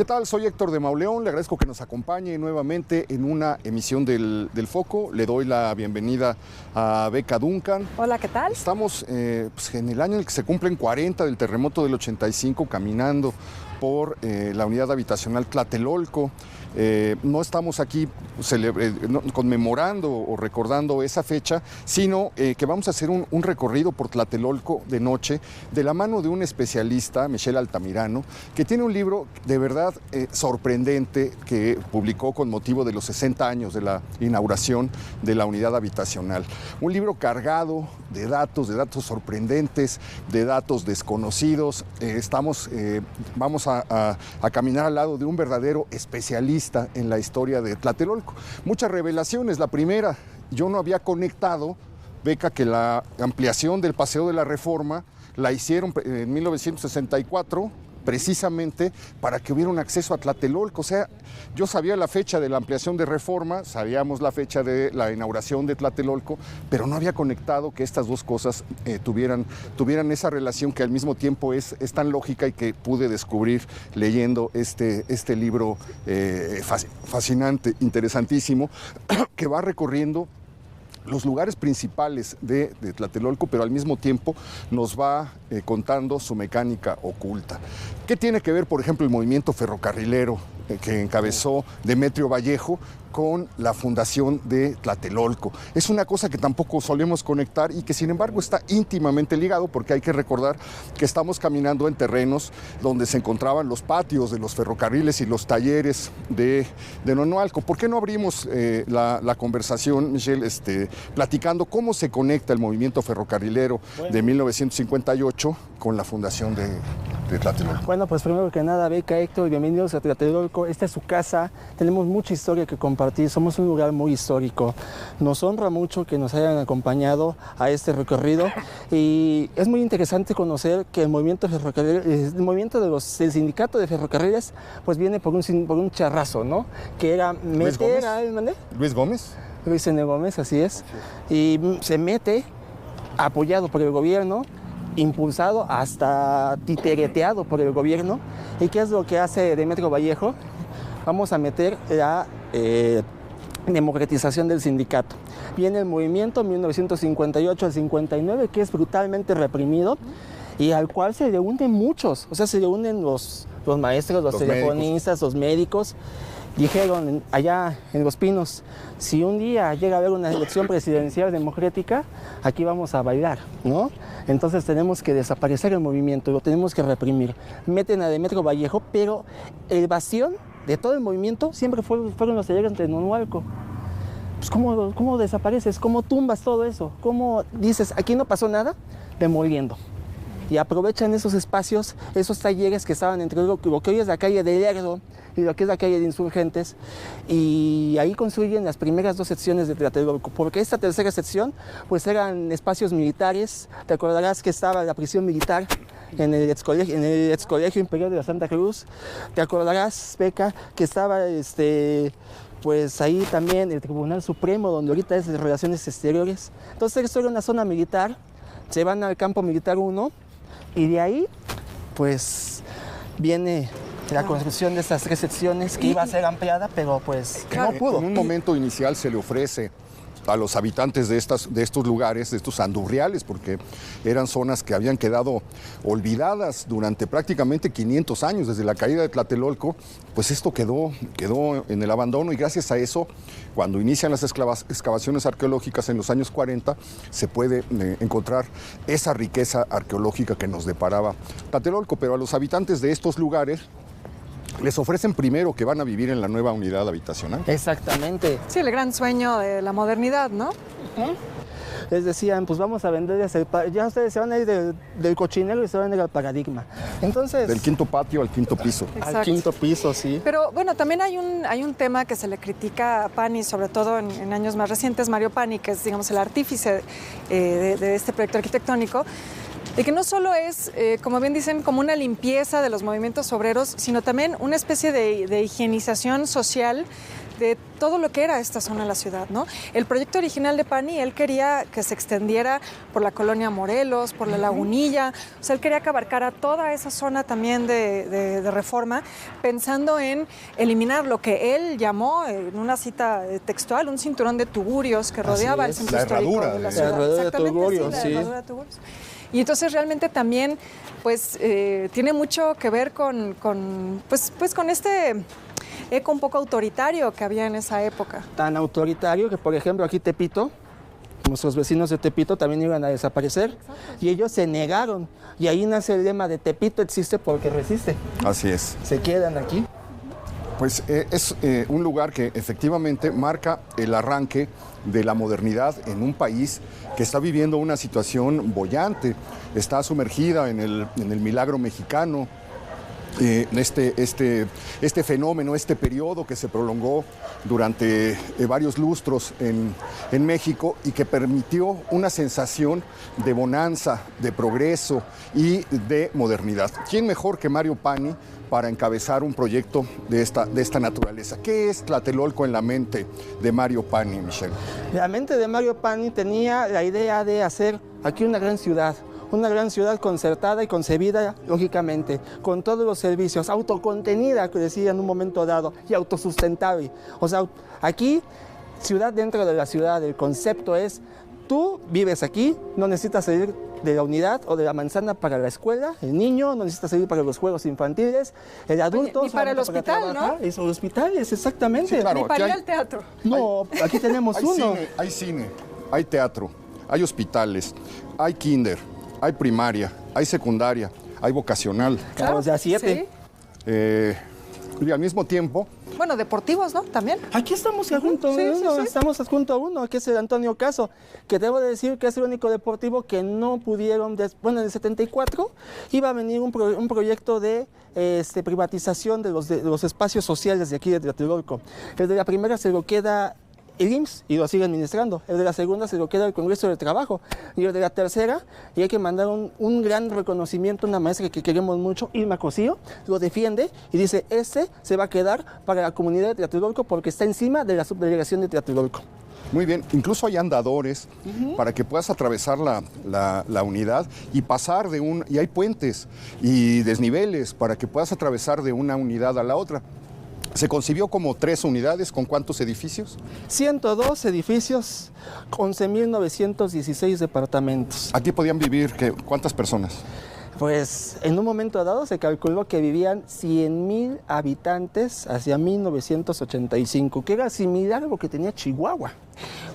¿Qué tal? Soy Héctor de Mauleón, le agradezco que nos acompañe nuevamente en una emisión del Foco. Le doy la bienvenida a Beca Duncan. Hola, ¿qué tal? Estamos en el año en el que se cumplen 40 del terremoto del 85, caminando por la unidad habitacional Tlatelolco. No estamos aquí conmemorando o recordando esa fecha, sino que vamos a hacer un recorrido por Tlatelolco de noche de la mano de un especialista, Michelle Altamirano, que tiene un libro de verdad sorprendente que publicó con motivo de los 60 años de la inauguración de la unidad habitacional. Un libro cargado de datos sorprendentes, de datos desconocidos. Vamos a caminar al lado de un verdadero especialista en la historia de Tlatelolco. Muchas revelaciones. La primera, yo no había conectado, Beca, que la ampliación del Paseo de la Reforma la hicieron en 1964 precisamente para que hubiera un acceso a Tlatelolco. O sea, yo sabía la fecha de la ampliación de Reforma, sabíamos la fecha de la inauguración de Tlatelolco, pero no había conectado que estas dos cosas tuvieran esa relación que al mismo tiempo es tan lógica y que pude descubrir leyendo este libro fascinante, interesantísimo, que va recorriendo los lugares principales de Tlatelolco, pero al mismo tiempo nos va contando su mecánica oculta. ¿Qué tiene que ver, por ejemplo, el movimiento ferrocarrilero que encabezó Demetrio Vallejo con la fundación de Tlatelolco? Es una cosa que tampoco solemos conectar y que sin embargo está íntimamente ligado, porque hay que recordar que estamos caminando en terrenos donde se encontraban los patios de los ferrocarriles y los talleres de Nonualco. ¿Por qué no abrimos la conversación, Michelle, platicando cómo se conecta el movimiento ferrocarrilero de 1958 con la fundación de Tlatelolco? Bueno, pues primero que nada, Beca, Héctor, bienvenidos a Tlatelolco. Esta es su casa, tenemos mucha historia que compartir, somos un lugar muy histórico. Nos honra mucho que nos hayan acompañado a este recorrido y es muy interesante conocer que el movimiento ferrocarrilero, del sindicato de ferrocarriles, pues viene por un charrazo, ¿no? Que era meter a... ¿Luis Gómez? Luis N. Gómez, así es. Y se mete, apoyado por el gobierno, impulsado hasta titereteado por el gobierno. ¿Y qué es lo que hace Demetrio Vallejo? Vamos a meter la democratización del sindicato. Viene el movimiento 1958 al 59, que es brutalmente reprimido y al cual se le unen muchos. O sea, se le unen los maestros, los telefonistas, los médicos. Dijeron allá en Los Pinos, si un día llega a haber una elección presidencial democrática, aquí vamos a bailar, ¿no? Entonces tenemos que desaparecer el movimiento, lo tenemos que reprimir. Meten a Demetrio Vallejo, pero el bastión de todo el movimiento siempre fueron los talleres de Nonualco. Pues ¿cómo desapareces? ¿Cómo tumbas todo eso? ¿Cómo dices, aquí no pasó nada? Demoliendo. Y aprovechan esos espacios, esos talleres que estaban entre lo que hoy es la calle de Lerdo y lo que es la calle de Insurgentes, y ahí construyen las primeras dos secciones de Tlatelolco, porque esta tercera sección pues eran espacios militares. Te acordarás que estaba la prisión militar en el excolegio Imperial de la Santa Cruz. Te acordarás, Beca, que estaba pues ahí también el Tribunal Supremo, donde ahorita es de Relaciones Exteriores. Entonces esto era una zona militar, se van al campo militar 1 y de ahí pues viene la construcción de estas tres secciones que iba a ser ampliada, pero pues no pudo. En un momento inicial se le ofrece a los habitantes de estos lugares, de estos andurriales, porque eran zonas que habían quedado olvidadas durante prácticamente 500 años, desde la caída de Tlatelolco, pues esto quedó en el abandono, y gracias a eso, cuando inician las excavaciones arqueológicas en los años 40, se puede encontrar esa riqueza arqueológica que nos deparaba Tlatelolco. Pero a los habitantes de estos lugares les ofrecen primero que van a vivir en la nueva unidad habitacional. Exactamente. Sí, el gran sueño de la modernidad, ¿no? Les decían, pues vamos a venderles ya ustedes se van a ir del cochinero y se van a ir al paradigma. Entonces... Del quinto patio al quinto piso. Exacto. Al quinto piso, sí. Pero bueno, también hay un tema que se le critica a Pani, sobre todo en años más recientes, Mario Pani, que es, digamos, el artífice de este proyecto arquitectónico, de que no solo es, como bien dicen, como una limpieza de los movimientos obreros, sino también una especie de higienización social de todo lo que era esta zona de la ciudad, ¿no? El proyecto original de Pani, él quería que se extendiera por la colonia Morelos, por la Lagunilla, o sea, él quería que abarcara toda esa zona también de Reforma, pensando en eliminar lo que él llamó, en una cita textual, un cinturón de tugurios que rodeaba el centro histórico de la ciudad. La herradura de Tugurios, sí, la herradura de Tugurios. Y entonces realmente también pues tiene mucho que ver con este eco un poco autoritario que había en esa época. Tan autoritario que, por ejemplo, aquí Tepito, nuestros vecinos de Tepito también iban a desaparecer. Exacto. Y ellos se negaron. Y ahí nace el lema de Tepito existe porque resiste. Así es. Se quedan aquí. Pues es un lugar que efectivamente marca el arranque de la modernidad en un país que está viviendo una situación boyante, está sumergida en el milagro mexicano, este fenómeno, este periodo que se prolongó durante varios lustros en México y que permitió una sensación de bonanza, de progreso y de modernidad. ¿Quién mejor que Mario Pani para encabezar un proyecto de esta naturaleza? ¿Qué es Tlatelolco en la mente de Mario Pani, Michelle? La mente de Mario Pani tenía la idea de hacer aquí una gran ciudad concertada y concebida, lógicamente, con todos los servicios, autocontenida, que decía en un momento dado, y autosustentable. O sea, aquí, ciudad dentro de la ciudad, el concepto es, tú vives aquí, no necesitas salir de la unidad o de la manzana para la escuela, el niño no necesita salir para los juegos infantiles, el adulto... Ni para el hospital, ¿no? Es los hospitales, exactamente. Sí, claro, ni para ir al teatro. No, aquí tenemos uno. Hay cine, hay teatro, hay hospitales, hay kinder, hay primaria, hay secundaria, hay vocacional. Claro, o sea, 7. Sí. Y al mismo tiempo... Bueno, deportivos, ¿no? También. Aquí estamos adjunto estamos adjunto a uno, que es el Antonio Caso, que debo de decir que es el único deportivo que no pudieron, bueno, en el 74 iba a venir un proyecto de privatización de los espacios sociales de aquí de Tlatelolco. El de la primera se lo queda el IMSS y lo sigue administrando. El de la segunda se lo queda el Congreso del Trabajo. Y el de la tercera, y hay que mandar un gran reconocimiento a una maestra que queremos mucho, Irma Cosío, lo defiende y dice, se va a quedar para la comunidad de Tlatelolco porque está encima de la subdelegación de Tlatelolco. Muy bien, incluso hay andadores para que puedas atravesar la unidad y pasar y hay puentes y desniveles para que puedas atravesar de una unidad a la otra. ¿Se concibió como 3 unidades? ¿Con cuántos edificios? 102 edificios, 11.916 departamentos. ¿Aquí podían vivir cuántas personas? Pues en un momento dado se calculó que vivían 100,000 habitantes hacia 1985, que era similar a lo que tenía Chihuahua.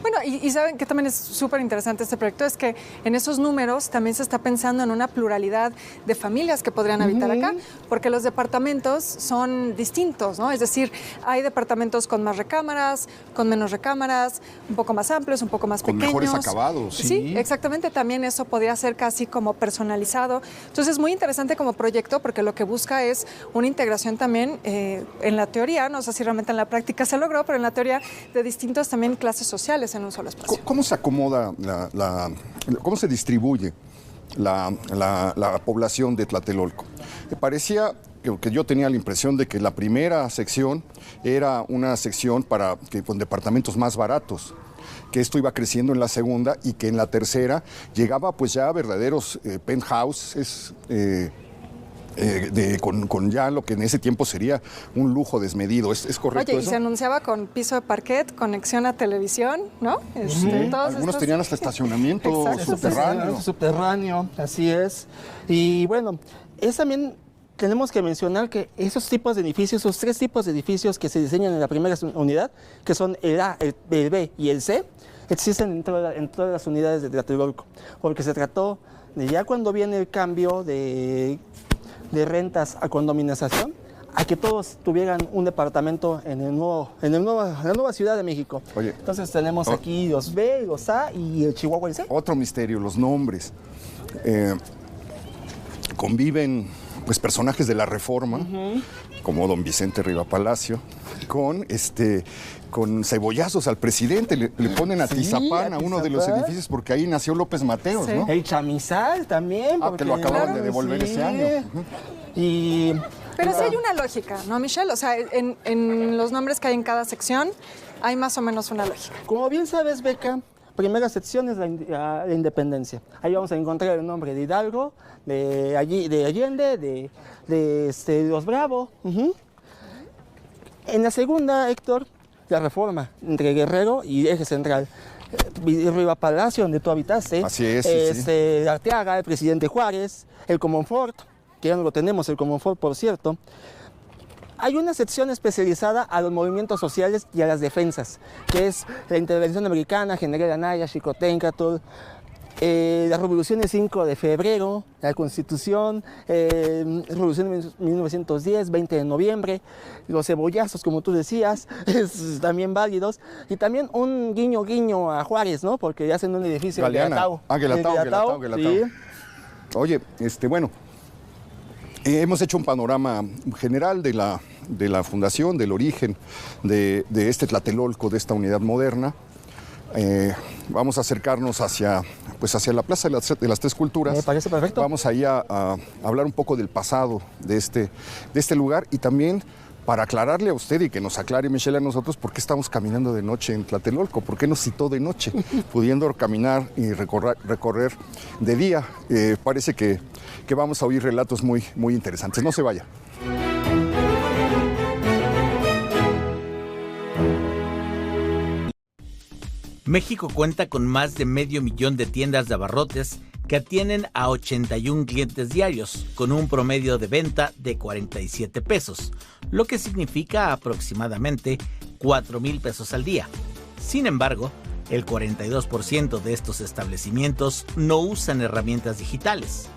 Bueno, y saben que también es súper interesante este proyecto, es que en esos números también se está pensando en una pluralidad de familias que podrían habitar acá, porque los departamentos son distintos, ¿no? Es decir, hay departamentos con más recámaras, con menos recámaras, un poco más amplios, un poco más pequeños. Con mejores acabados. Sí, exactamente, también eso podría ser casi como personalizado. Entonces es muy interesante como proyecto porque lo que busca es una integración también en la teoría, no sé si realmente en la práctica se logró, pero en la teoría de distintas también clases sociales en un solo espacio. ¿Cómo se acomoda, cómo se distribuye la población de Tlatelolco? Me parecía que yo tenía la impresión de que la primera sección era una sección con departamentos más baratos, que esto iba creciendo en la segunda y que en la tercera llegaba pues ya a verdaderos penthouses, con ya lo que en ese tiempo sería un lujo desmedido. ¿Es correcto? Oye, eso? Y se anunciaba con piso de parquet, conexión a televisión, ¿no? Algunos tenían hasta estacionamiento subterráneo, así es. Y bueno, es también... Tenemos que mencionar que esos tipos de edificios, esos 3 tipos de edificios que se diseñan en la primera unidad, que son el A, el B y el C, existen en todas las unidades de Tlatelolco, porque se trató de ya cuando viene el cambio de rentas a condominización, a que todos tuvieran un departamento en la nueva Ciudad de México. Oye, entonces tenemos aquí los B, los A y el Chihuahua el C. Otro misterio, los nombres. Conviven pues personajes de la Reforma, como don Vicente Riva Palacio, con cebollazos al presidente, le ponen a Tizapán, a uno de los edificios, porque ahí nació López Mateos, ¿no? El Chamizal también. Que lo acababan de devolver ese año. Y Pero sí hay una lógica, ¿no, Michelle? O sea, en los nombres que hay en cada sección hay más o menos una lógica. Como bien sabes, Beca, primera sección es la Independencia. Ahí vamos a encontrar el nombre de Hidalgo, de Allende, de los Bravo. En la segunda, Héctor, la Reforma entre Guerrero y Eje Central. Riva Palacio, donde tú habitaste. Así es, sí. La Arteaga, el presidente Juárez, el Comonfort, que ya no lo tenemos, el Comonfort, por cierto. Hay una sección especializada a los movimientos sociales y a las defensas, que es la intervención americana, General Anaya, Xicoténcatl, la Revolución del 5 de febrero, la Constitución, Revolución de 1910, 20 de noviembre, los cebollazos, como tú decías, también válidos, y también un guiño a Juárez, ¿no? Porque hacen un edificio Galeana. Guelatao. Sí. Oye, bueno, hemos hecho un panorama general de la fundación, del origen de este Tlatelolco, de esta unidad moderna. Vamos a acercarnos hacia la Plaza de las Tres Culturas. Me parece perfecto. Vamos ahí a hablar un poco del pasado de este lugar y también para aclararle a usted y que nos aclare, Michelle, a nosotros por qué estamos caminando de noche en Tlatelolco, por qué nos citó de noche, pudiendo caminar y recorrer de día. Parece que vamos a oír relatos muy, muy interesantes. No se vaya. México cuenta con más de 500,000 de tiendas de abarrotes que atienden a 81 clientes diarios, con un promedio de venta de 47 pesos, lo que significa aproximadamente 4,000 pesos al día. Sin embargo, el 42% de estos establecimientos no usan herramientas digitales.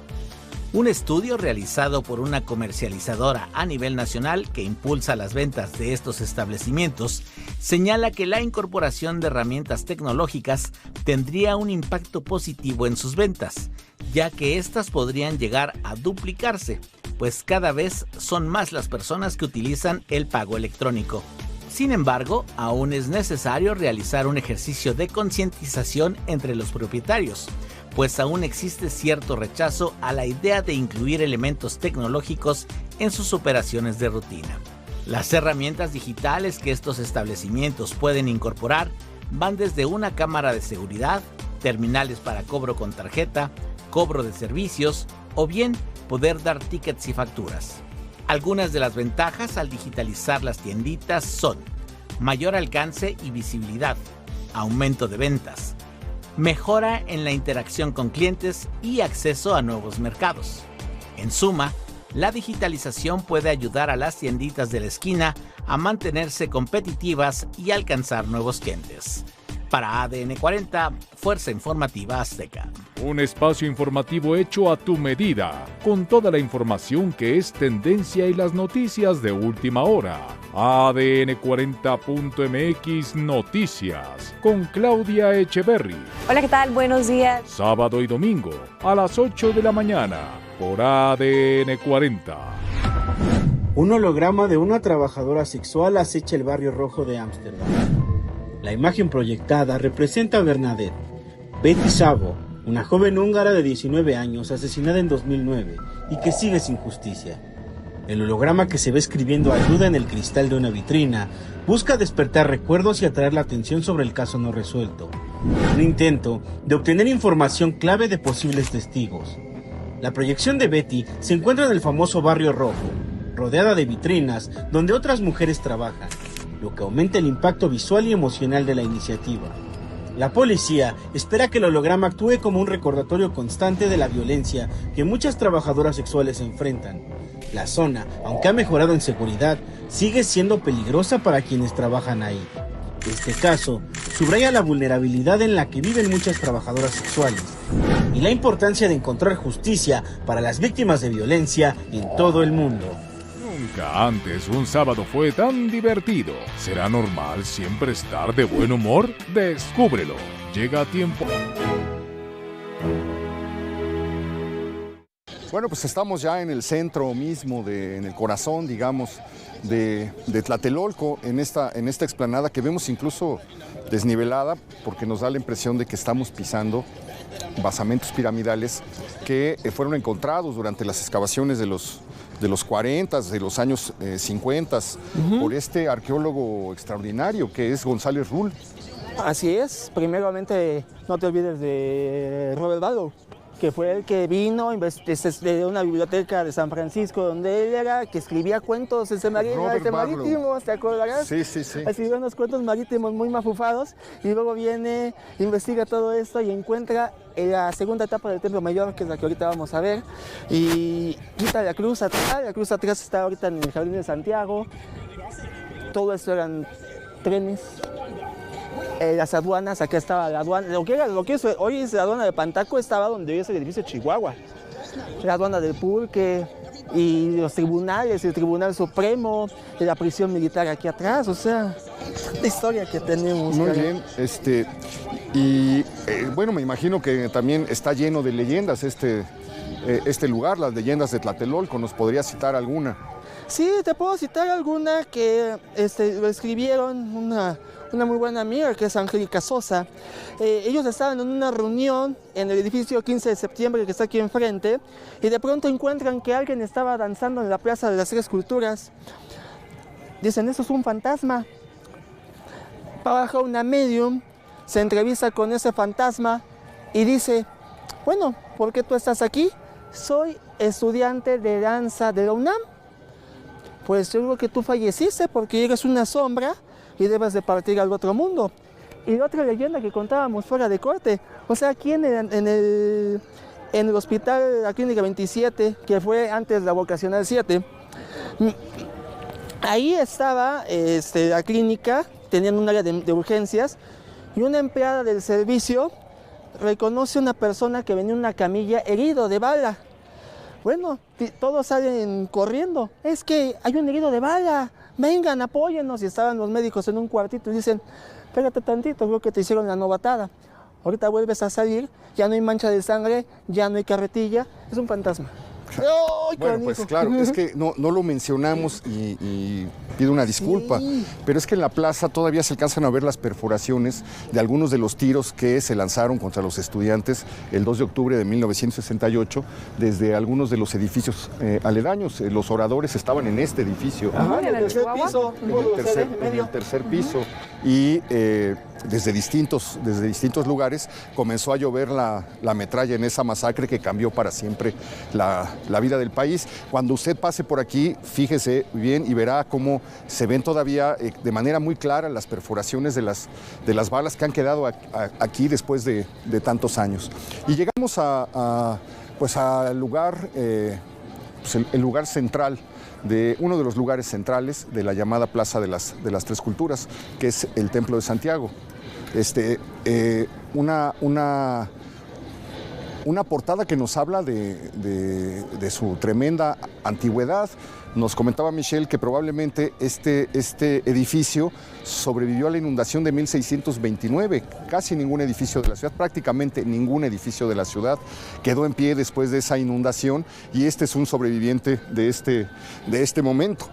Un estudio realizado por una comercializadora a nivel nacional que impulsa las ventas de estos establecimientos señala que la incorporación de herramientas tecnológicas tendría un impacto positivo en sus ventas, ya que éstas podrían llegar a duplicarse, pues cada vez son más las personas que utilizan el pago electrónico. Sin embargo, aún es necesario realizar un ejercicio de concientización entre los propietarios, pues aún existe cierto rechazo a la idea de incluir elementos tecnológicos en sus operaciones de rutina. Las herramientas digitales que estos establecimientos pueden incorporar van desde una cámara de seguridad, terminales para cobro con tarjeta, cobro de servicios o bien poder dar tickets y facturas. Algunas de las ventajas al digitalizar las tienditas son mayor alcance y visibilidad, aumento de ventas, mejora en la interacción con clientes y acceso a nuevos mercados. En suma, la digitalización puede ayudar a las tienditas de la esquina a mantenerse competitivas y alcanzar nuevos clientes. Para ADN 40, Fuerza Informativa Azteca. Un espacio informativo hecho a tu medida, con toda la información que es tendencia y las noticias de última hora. ADN 40.mx Noticias, con Claudia Echeverry. Hola, ¿qué tal? Buenos días. Sábado y domingo, a las 8 de la mañana, por ADN 40. Un holograma de una trabajadora sexual acecha el barrio rojo de Ámsterdam. La imagen proyectada representa a Bernadette Betty Szabo, una joven húngara de 19 años asesinada en 2009 y que sigue sin justicia. El holograma que se ve escribiendo ayuda en el cristal de una vitrina busca despertar recuerdos y atraer la atención sobre el caso no resuelto. Un intento de obtener información clave de posibles testigos. La proyección de Betty se encuentra en el famoso barrio rojo, rodeada de vitrinas donde otras mujeres trabajan, lo que aumenta el impacto visual y emocional de la iniciativa. La policía espera que el holograma actúe como un recordatorio constante de la violencia que muchas trabajadoras sexuales enfrentan. La zona, aunque ha mejorado en seguridad, sigue siendo peligrosa para quienes trabajan ahí. Este caso subraya la vulnerabilidad en la que viven muchas trabajadoras sexuales y la importancia de encontrar justicia para las víctimas de violencia en todo el mundo. Nunca antes un sábado fue tan divertido. ¿Será normal siempre estar de buen humor? Descúbrelo. Llega a tiempo. Bueno, pues estamos ya en el centro mismo, en el corazón, digamos, de Tlatelolco, en esta explanada que vemos incluso desnivelada, porque nos da la impresión de que estamos pisando basamentos piramidales que fueron encontrados durante las excavaciones de los los 40, de los años 50, por este arqueólogo extraordinario que es González Rull. Así es, primeramente no te olvides de Robert Barlow, que fue el que vino de una biblioteca de San Francisco, donde él era que escribía cuentos marítimos, ¿te acordarás? Sí, sí, sí. Escribió unos cuentos marítimos muy mafufados y luego viene, investiga todo esto y encuentra la segunda etapa del Templo Mayor, que es la que ahorita vamos a ver, y quita la cruz atrás está ahorita en el Jardín de Santiago. Todo esto eran trenes. Las aduanas, acá estaba la aduana, lo que hoy es la aduana de Pantaco, estaba donde hoy es el edificio de Chihuahua, la aduana del Pulque y los tribunales, el Tribunal Supremo, la prisión militar aquí atrás, o sea, la historia que tenemos. Muy bien, bueno, me imagino que también está lleno de leyendas este lugar, las leyendas de Tlatelolco. ¿Nos podría citar alguna? Sí, te puedo citar alguna que lo escribieron una muy buena amiga, que es Angélica Sosa. Ellos estaban en una reunión en el edificio 15 de septiembre, que está aquí enfrente, y de pronto encuentran que alguien estaba danzando en la Plaza de las Tres Culturas. Dicen, eso es un fantasma. Baja una medium, se entrevista con ese fantasma y dice, bueno, ¿por qué tú estás aquí? Soy estudiante de danza de la UNAM. Pues yo creo que tú falleciste porque eres una sombra y debes de partir al otro mundo. Y la otra leyenda que contábamos fuera de corte, o sea, aquí en el hospital, la Clínica 27, que fue antes la Vocacional 7, ahí estaba la clínica, tenían un área de urgencias, y una empleada del servicio reconoce a una persona que venía en una camilla herido de bala. Bueno, todos salen corriendo, es que hay un herido de bala, vengan, apóyennos. Y estaban los médicos en un cuartito y dicen, espérate tantito, creo que te hicieron la novatada. Ahorita vuelves a salir, ya no hay mancha de sangre, ya no hay carretilla, es un fantasma. ¡Oh, bueno, pues claro, es que no lo mencionamos y pido una disculpa, sí. Pero es que en la plaza todavía se alcanzan a ver las perforaciones de algunos de los tiros que se lanzaron contra los estudiantes el 2 de octubre de 1968 desde algunos de los edificios aledaños. Los oradores estaban en este edificio. Ajá, en el tercer piso. En el tercer piso. Y desde distintos lugares comenzó a llover la metralla en esa masacre que cambió para siempre la vida del país. Cuando usted pase por aquí, fíjese bien y verá cómo se ven todavía de manera muy clara las perforaciones de las balas que han quedado aquí después de tantos años. Y llegamos al lugar, el lugar central, de uno de los lugares centrales de la llamada Plaza de las Tres Culturas, que es el Templo de Santiago. Una portada que nos habla de su tremenda antigüedad. Nos comentaba Michelle que probablemente este edificio sobrevivió a la inundación de 1629. Casi ningún edificio de la ciudad, prácticamente ningún edificio de la ciudad quedó en pie después de esa inundación, y este es un sobreviviente de este momento.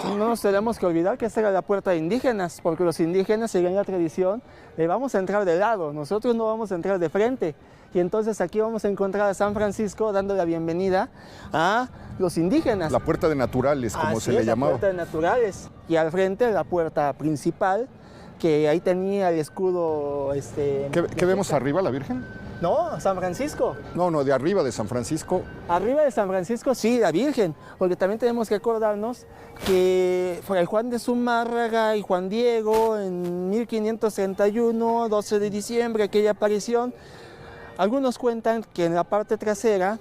No nos tenemos que olvidar que esta era la puerta de indígenas, porque los indígenas siguen la tradición de vamos a entrar de lado, nosotros no vamos a entrar de frente. Y entonces aquí vamos a encontrar a San Francisco dando la bienvenida a los indígenas. La puerta de naturales, como se le llamaba. La puerta de naturales. Y al frente la puerta principal, que ahí tenía el escudo. ¿Qué vemos arriba, la Virgen? No, San Francisco. No, de arriba de San Francisco. Arriba de San Francisco, sí, la Virgen. Porque también tenemos que acordarnos que Fray Juan de Zumárraga y Juan Diego en 1531, 12 de diciembre, aquella aparición. Algunos cuentan que en la parte trasera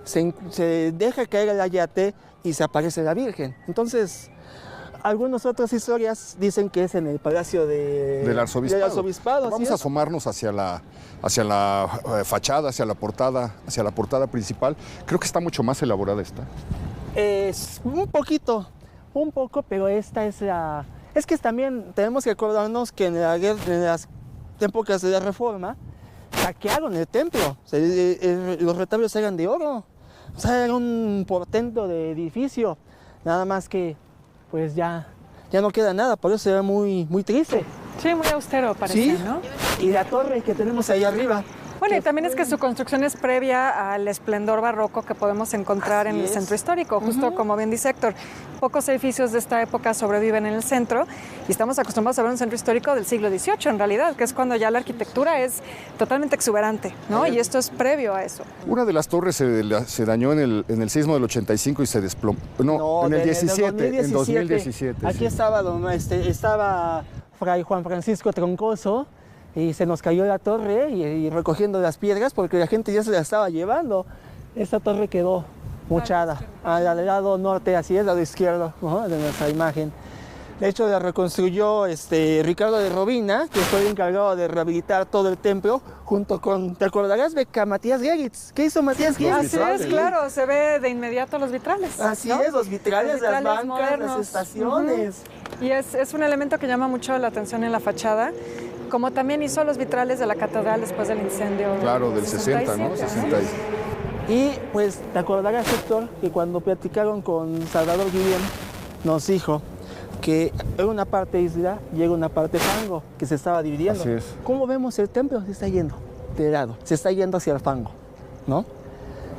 se deja caer el ayate y se aparece la Virgen. Entonces, algunas otras historias dicen que es en el palacio del arzobispado. Vamos a asomarnos hacia la fachada, hacia la portada principal. Creo que está mucho más elaborada esta. Es un poco, pero esta es la... Es que también tenemos que acordarnos que en las épocas de la Reforma saquearon el templo, los retablos eran de oro, o sea, era un portento de edificio, nada más que pues ya no queda nada, por eso se ve muy triste. Sí, muy austero parece, ¿sí? ¿no? Y la torre que tenemos ahí arriba, Bueno, y también es que su construcción es previa al esplendor barroco que podemos encontrar en el centro histórico. Justo como bien dice Héctor, pocos edificios de esta época sobreviven en el centro y estamos acostumbrados a ver un centro histórico del siglo XVIII en realidad, que es cuando ya la arquitectura es totalmente exuberante, ¿no? Y esto es previo a eso. Una de las torres se dañó en el sismo del 85 y se desplomó. No, en el 17, en 2017. Aquí sí. estaba Fray Juan Francisco Troncoso y se nos cayó la torre y recogiendo las piedras porque la gente ya se la estaba llevando. Esta torre quedó muchada al lado norte, así es, al lado izquierdo, ¿no?, de nuestra imagen. De hecho, la reconstruyó Ricardo de Robina, que fue el encargado de rehabilitar todo el templo, junto con, ¿te acordarás, Beca? Matías Geritz. ¿Qué hizo Matías Geritz? Así es, claro, se ve de inmediato los vitrales. Así ¿no? es, los vitrales, las bancas, modernos. las estaciones. Y es un elemento que llama mucho la atención en la fachada, como también hizo los vitrales de la catedral después del incendio. Claro, del 60, ¿no? 60. Y pues, ¿te acordarás, Héctor, que cuando platicaron con Salvador Guillén, nos dijo que en una parte isla llega una parte fango, que se estaba dividiendo? Así es. ¿Cómo vemos el templo? Se está yendo de lado, se está yendo hacia el fango, ¿no?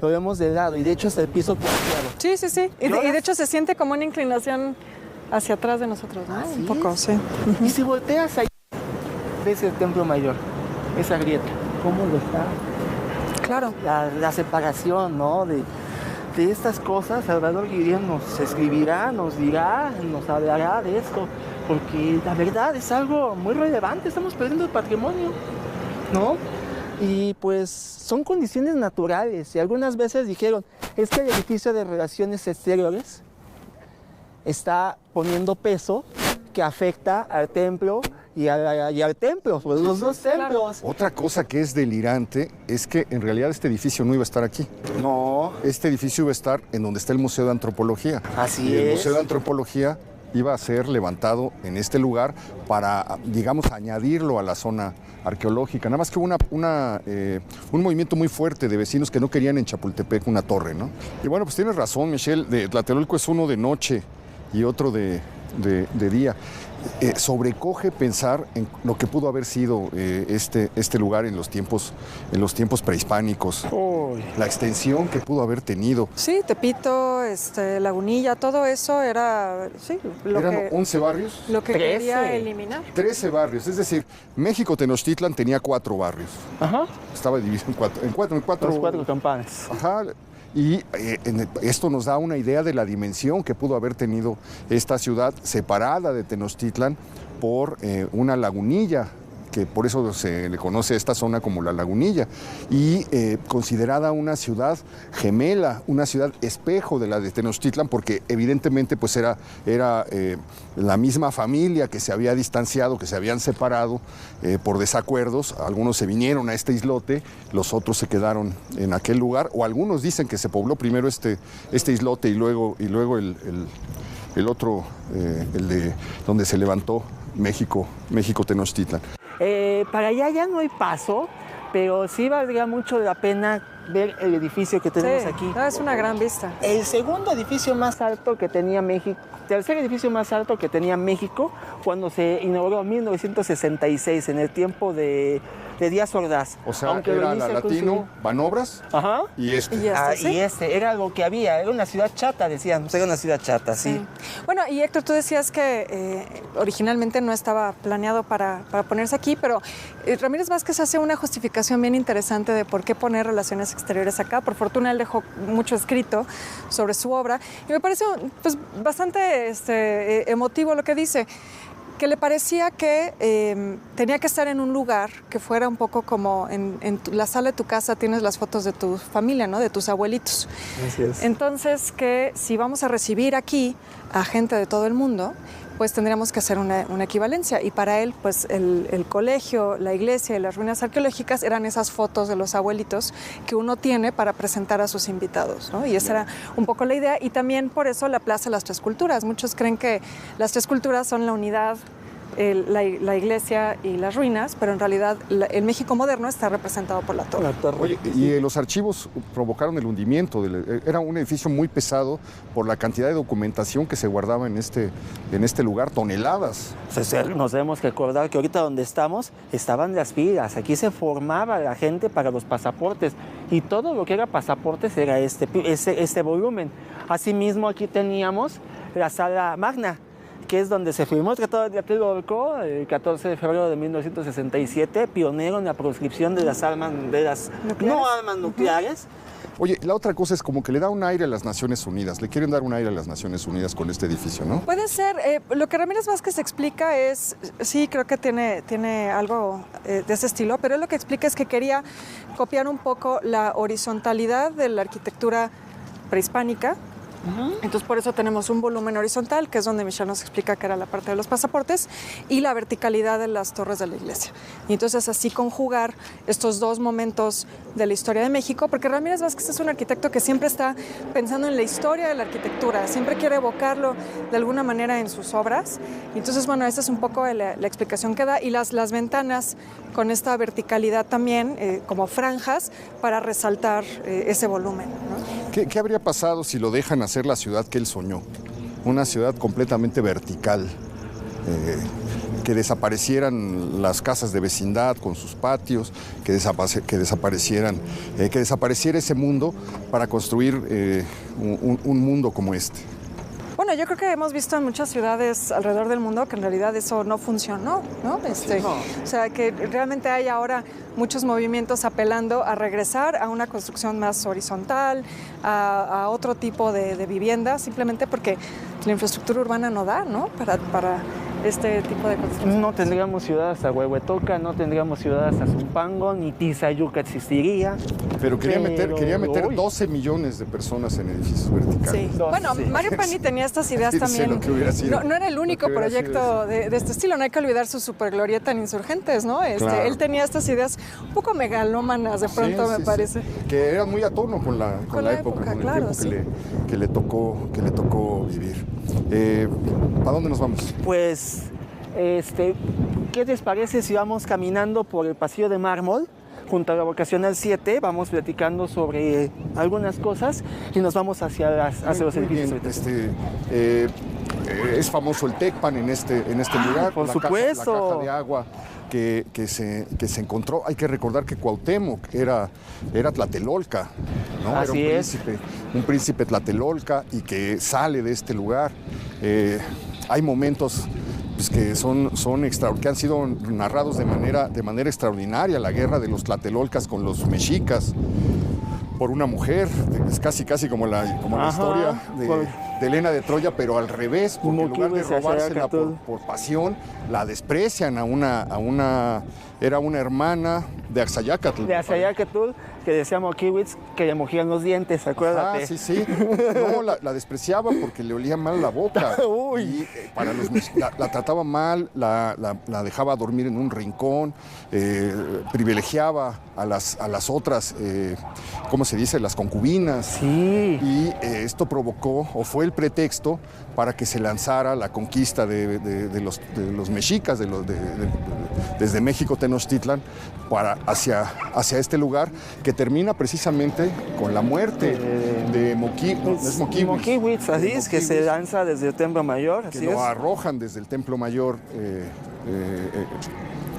Lo vemos de lado y de hecho hasta el piso cuadrado. Sí, sí, sí. Y de hecho se siente como una inclinación hacia atrás de nosotros, ¿no? Así un poco, es. sí. Y si volteas ahí, ves el templo mayor, esa grieta, ¿cómo lo está? Claro. La separación, ¿no? De estas cosas, Salvador Guillén nos escribirá, nos dirá, nos hablará de esto, porque la verdad es algo muy relevante, estamos perdiendo el patrimonio, ¿no? Y pues son condiciones naturales, y algunas veces dijeron, es que el edificio de relaciones exteriores está poniendo peso que afecta al templo y al templo, pues los dos templos. Otra cosa que es delirante es que en realidad este edificio no iba a estar aquí. No. Este edificio iba a estar en donde está el Museo de Antropología. Así y el es. Museo de Antropología iba a ser levantado en este lugar para, digamos, añadirlo a la zona arqueológica. Nada más que hubo un movimiento muy fuerte de vecinos que no querían en Chapultepec una torre, ¿no? Y bueno, pues tienes razón, Michelle, Tlatelolco es uno de noche y otro de día. Sobrecoge pensar en lo que pudo haber sido este lugar en los tiempos prehispánicos. La extensión que pudo haber tenido. Sí, Tepito, Lagunilla, todo eso era, sí, Eran 11 barrios. Lo que quería eliminar. 13 barrios, es decir, México Tenochtitlan tenía 4 barrios. Ajá. Estaba dividido en cuatro. Los 4 campanas. Ajá. Y esto nos da una idea de la dimensión que pudo haber tenido esta ciudad separada de Tenochtitlan por una lagunilla, que por eso se le conoce a esta zona como la Lagunilla, y considerada una ciudad gemela, una ciudad espejo de la de Tenochtitlan, porque evidentemente pues era la misma familia que se había distanciado, que se habían separado por desacuerdos. Algunos se vinieron a este islote, los otros se quedaron en aquel lugar, o algunos dicen que se pobló primero este islote y luego el otro, el de donde se levantó México Tenochtitlan. Para allá ya no hay paso, pero sí valdría mucho la pena ver el edificio que tenemos aquí. No, es una gran vista. El segundo edificio más alto que tenía México, tercer edificio más alto que tenía México cuando se inauguró en 1966, en el tiempo de Díaz Ordaz. O sea, era la Latino, Banobras. Ajá. Y este. Y este, era lo que había, era una ciudad chata, decían, era una ciudad chata, sí. Bueno, y Héctor, tú decías que originalmente no estaba planeado para ponerse aquí, pero Ramírez Vázquez hace una justificación bien interesante de por qué poner relaciones exteriores acá. Por fortuna él dejó mucho escrito sobre su obra y me parece pues, bastante emotivo lo que dice, que le parecía que tenía que estar en un lugar que fuera un poco como en la sala de tu casa tienes las fotos de tu familia, ¿no? De tus abuelitos. Así es. Entonces, que si vamos a recibir aquí a gente de todo el mundo, pues tendríamos que hacer una equivalencia. Y para él, pues el colegio, la iglesia y las ruinas arqueológicas eran esas fotos de los abuelitos que uno tiene para presentar a sus invitados, ¿no? Y esa era un poco la idea. Y también por eso la Plaza de las Tres Culturas. Muchos creen que las Tres Culturas son la unidad la iglesia y las ruinas, pero en realidad el México moderno está representado por la torre. Oye, y los archivos provocaron el hundimiento. Era un edificio muy pesado por la cantidad de documentación que se guardaba en este lugar, toneladas. Nos debemos recordar que ahorita donde estamos estaban las filas, aquí se formaba la gente para los pasaportes y todo lo que era pasaportes era este volumen. Asimismo aquí teníamos la sala magna, que es donde se firmó el Tratado de Tlatelolco el 14 de febrero de 1967, pionero en la proscripción de las armas, no armas nucleares. Oye, la otra cosa es como que le da un aire a las Naciones Unidas, le quieren dar un aire a las Naciones Unidas con este edificio, ¿no? Puede ser, lo que Ramírez Vázquez explica es, sí, creo que tiene algo de ese estilo, pero él lo que explica es que quería copiar un poco la horizontalidad de la arquitectura prehispánica. Entonces por eso tenemos un volumen horizontal, que es donde Michelle nos explica que era la parte de los pasaportes, y la verticalidad de las torres de la iglesia. Y entonces así conjugar estos dos momentos de la historia de México, porque Ramírez Vázquez es un arquitecto que siempre está pensando en la historia de la arquitectura, siempre quiere evocarlo de alguna manera en sus obras. Y entonces, bueno, esa es un poco la explicación que da, y las ventanas con esta verticalidad también, como franjas, para resaltar ese volumen, ¿no? ¿Qué habría pasado si lo dejan hacer la ciudad que él soñó? Una ciudad completamente vertical, que desaparecieran las casas de vecindad con sus patios, que desapareciera ese mundo para construir un mundo como este. Bueno, yo creo que hemos visto en muchas ciudades alrededor del mundo que en realidad eso no funcionó, ¿no? O sea, que realmente hay ahora muchos movimientos apelando a regresar a una construcción más horizontal, a otro tipo de vivienda, simplemente porque la infraestructura urbana no da, ¿no? Para este tipo de construcción. No tendríamos ciudad hasta Huehuetoca, no tendríamos ciudad hasta Zumpango, ni Tizayuca existiría. Pero quería meter 12 millones de personas en edificios verticales. Sí. Bueno, Mario Pani tenía estas ideas también. No era el único proyecto de este estilo. No hay que olvidar su superglorieta en Insurgentes, ¿no? Claro. Él tenía estas ideas un poco megalómanas, de pronto, me parece. Que eran muy a tono con la época, con claro, el tiempo que le tocó vivir. ¿Para dónde nos vamos? Pues, ¿qué les parece si vamos caminando por el pasillo de mármol? Junto a la vocacional 7, vamos platicando sobre algunas cosas y nos vamos hacia los edificios. Es famoso el Tecpan en este lugar. Por supuesto. La caja de agua que se encontró. Hay que recordar que Cuauhtémoc era Tlatelolca, ¿no? Así era un príncipe Tlatelolca y que sale de este lugar. Hay momentos que que han sido narrados de manera extraordinaria, la guerra de los tlatelolcas con los mexicas por una mujer, es casi como la historia de Helena de Troya, pero al revés, porque en lugar de robársela por pasión, la desprecian era una hermana de Axayácatl. De Axayácatl, que decía Mokiewicz que le mojían los dientes, acuérdate. Sí. No, la despreciaba porque le olía mal la boca. Y la trataba mal, la dejaba dormir en un rincón, privilegiaba a las otras, ¿cómo se dice? Las concubinas. Sí. Y esto provocó, o fue el pretexto para que se lanzara la conquista de los mexicas, desde México Tenochtitlan, hacia este lugar, que termina precisamente con la muerte de Mokiewicz, así es, que se lanza desde el Templo Mayor. Que lo arrojan desde el Templo Mayor,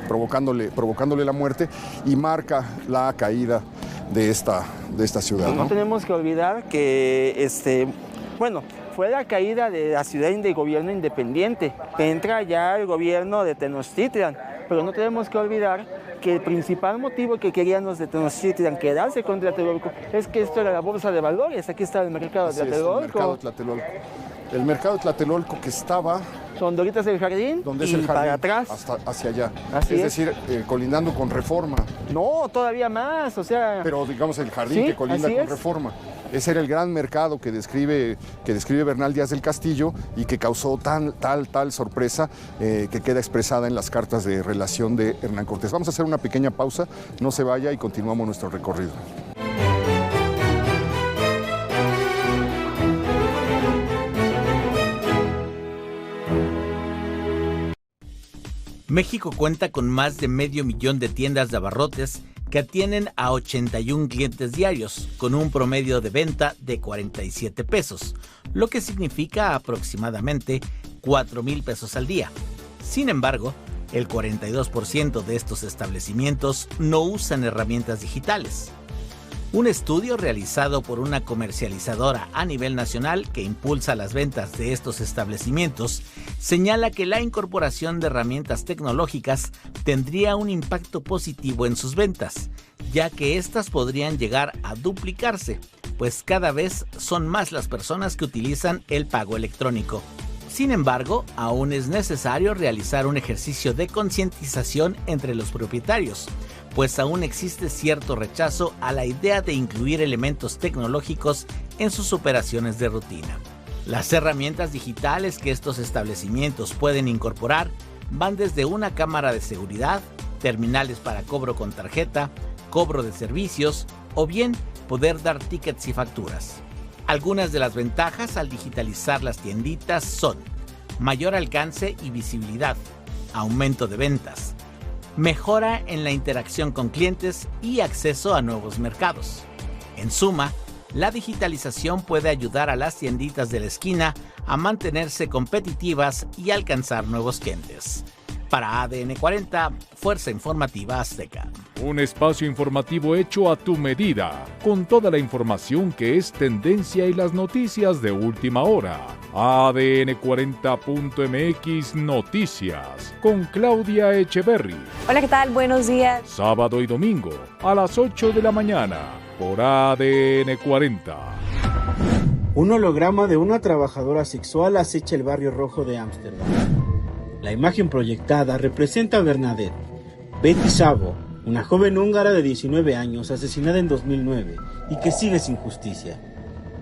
provocándole la muerte, y marca la caída de esta ciudad. No tenemos que olvidar que fue la caída de la ciudad de gobierno independiente. Entra ya el gobierno de Tenochtitlan, pero no tenemos que olvidar que el principal motivo que querían los de Tenochtitlan quedarse con Tlatelolco es que esto era la bolsa de valores. Aquí está el mercado de Tlatelolco. El mercado de Tlatelolco, que estaba donde ahorita es el jardín, donde es el jardín, para atrás, hacia allá. Así es decir, colindando con Reforma. No, todavía más, o sea. Pero digamos el jardín que colinda con Reforma. Ese era el gran mercado que describe Bernal Díaz del Castillo y que causó tal sorpresa que queda expresada en las cartas de relación de Hernán Cortés. Vamos a hacer una pequeña pausa, no se vaya y continuamos nuestro recorrido. México cuenta con más de 500,000 de tiendas de abarrotes que atienden a 81 clientes diarios, con un promedio de venta de 47 pesos, lo que significa aproximadamente 4,000 pesos al día. Sin embargo, el 42% de estos establecimientos no usan herramientas digitales. Un estudio realizado por una comercializadora a nivel nacional que impulsa las ventas de estos establecimientos señala que la incorporación de herramientas tecnológicas tendría un impacto positivo en sus ventas, ya que éstas podrían llegar a duplicarse, pues cada vez son más las personas que utilizan el pago electrónico. Sin embargo, aún es necesario realizar un ejercicio de concientización entre los propietarios, pues aún existe cierto rechazo a la idea de incluir elementos tecnológicos en sus operaciones de rutina. Las herramientas digitales que estos establecimientos pueden incorporar van desde una cámara de seguridad, terminales para cobro con tarjeta, cobro de servicios o bien poder dar tickets y facturas. Algunas de las ventajas al digitalizar las tienditas son mayor alcance y visibilidad, aumento de ventas, mejora en la interacción con clientes y acceso a nuevos mercados. En suma, la digitalización puede ayudar a las tienditas de la esquina a mantenerse competitivas y alcanzar nuevos clientes. Para ADN 40, Fuerza Informativa Azteca. Un espacio informativo hecho a tu medida, con toda la información que es tendencia y las noticias de última hora. ADN 40.mx Noticias, con Claudia Echeverry. Hola, ¿qué tal? Buenos días. Sábado y domingo, a las 8 de la mañana, por ADN 40. Un holograma de una trabajadora sexual acecha el barrio rojo de Ámsterdam. La imagen proyectada representa a Bernadette Betty Szabo, una joven húngara de 19 años asesinada en 2009 y que sigue sin justicia.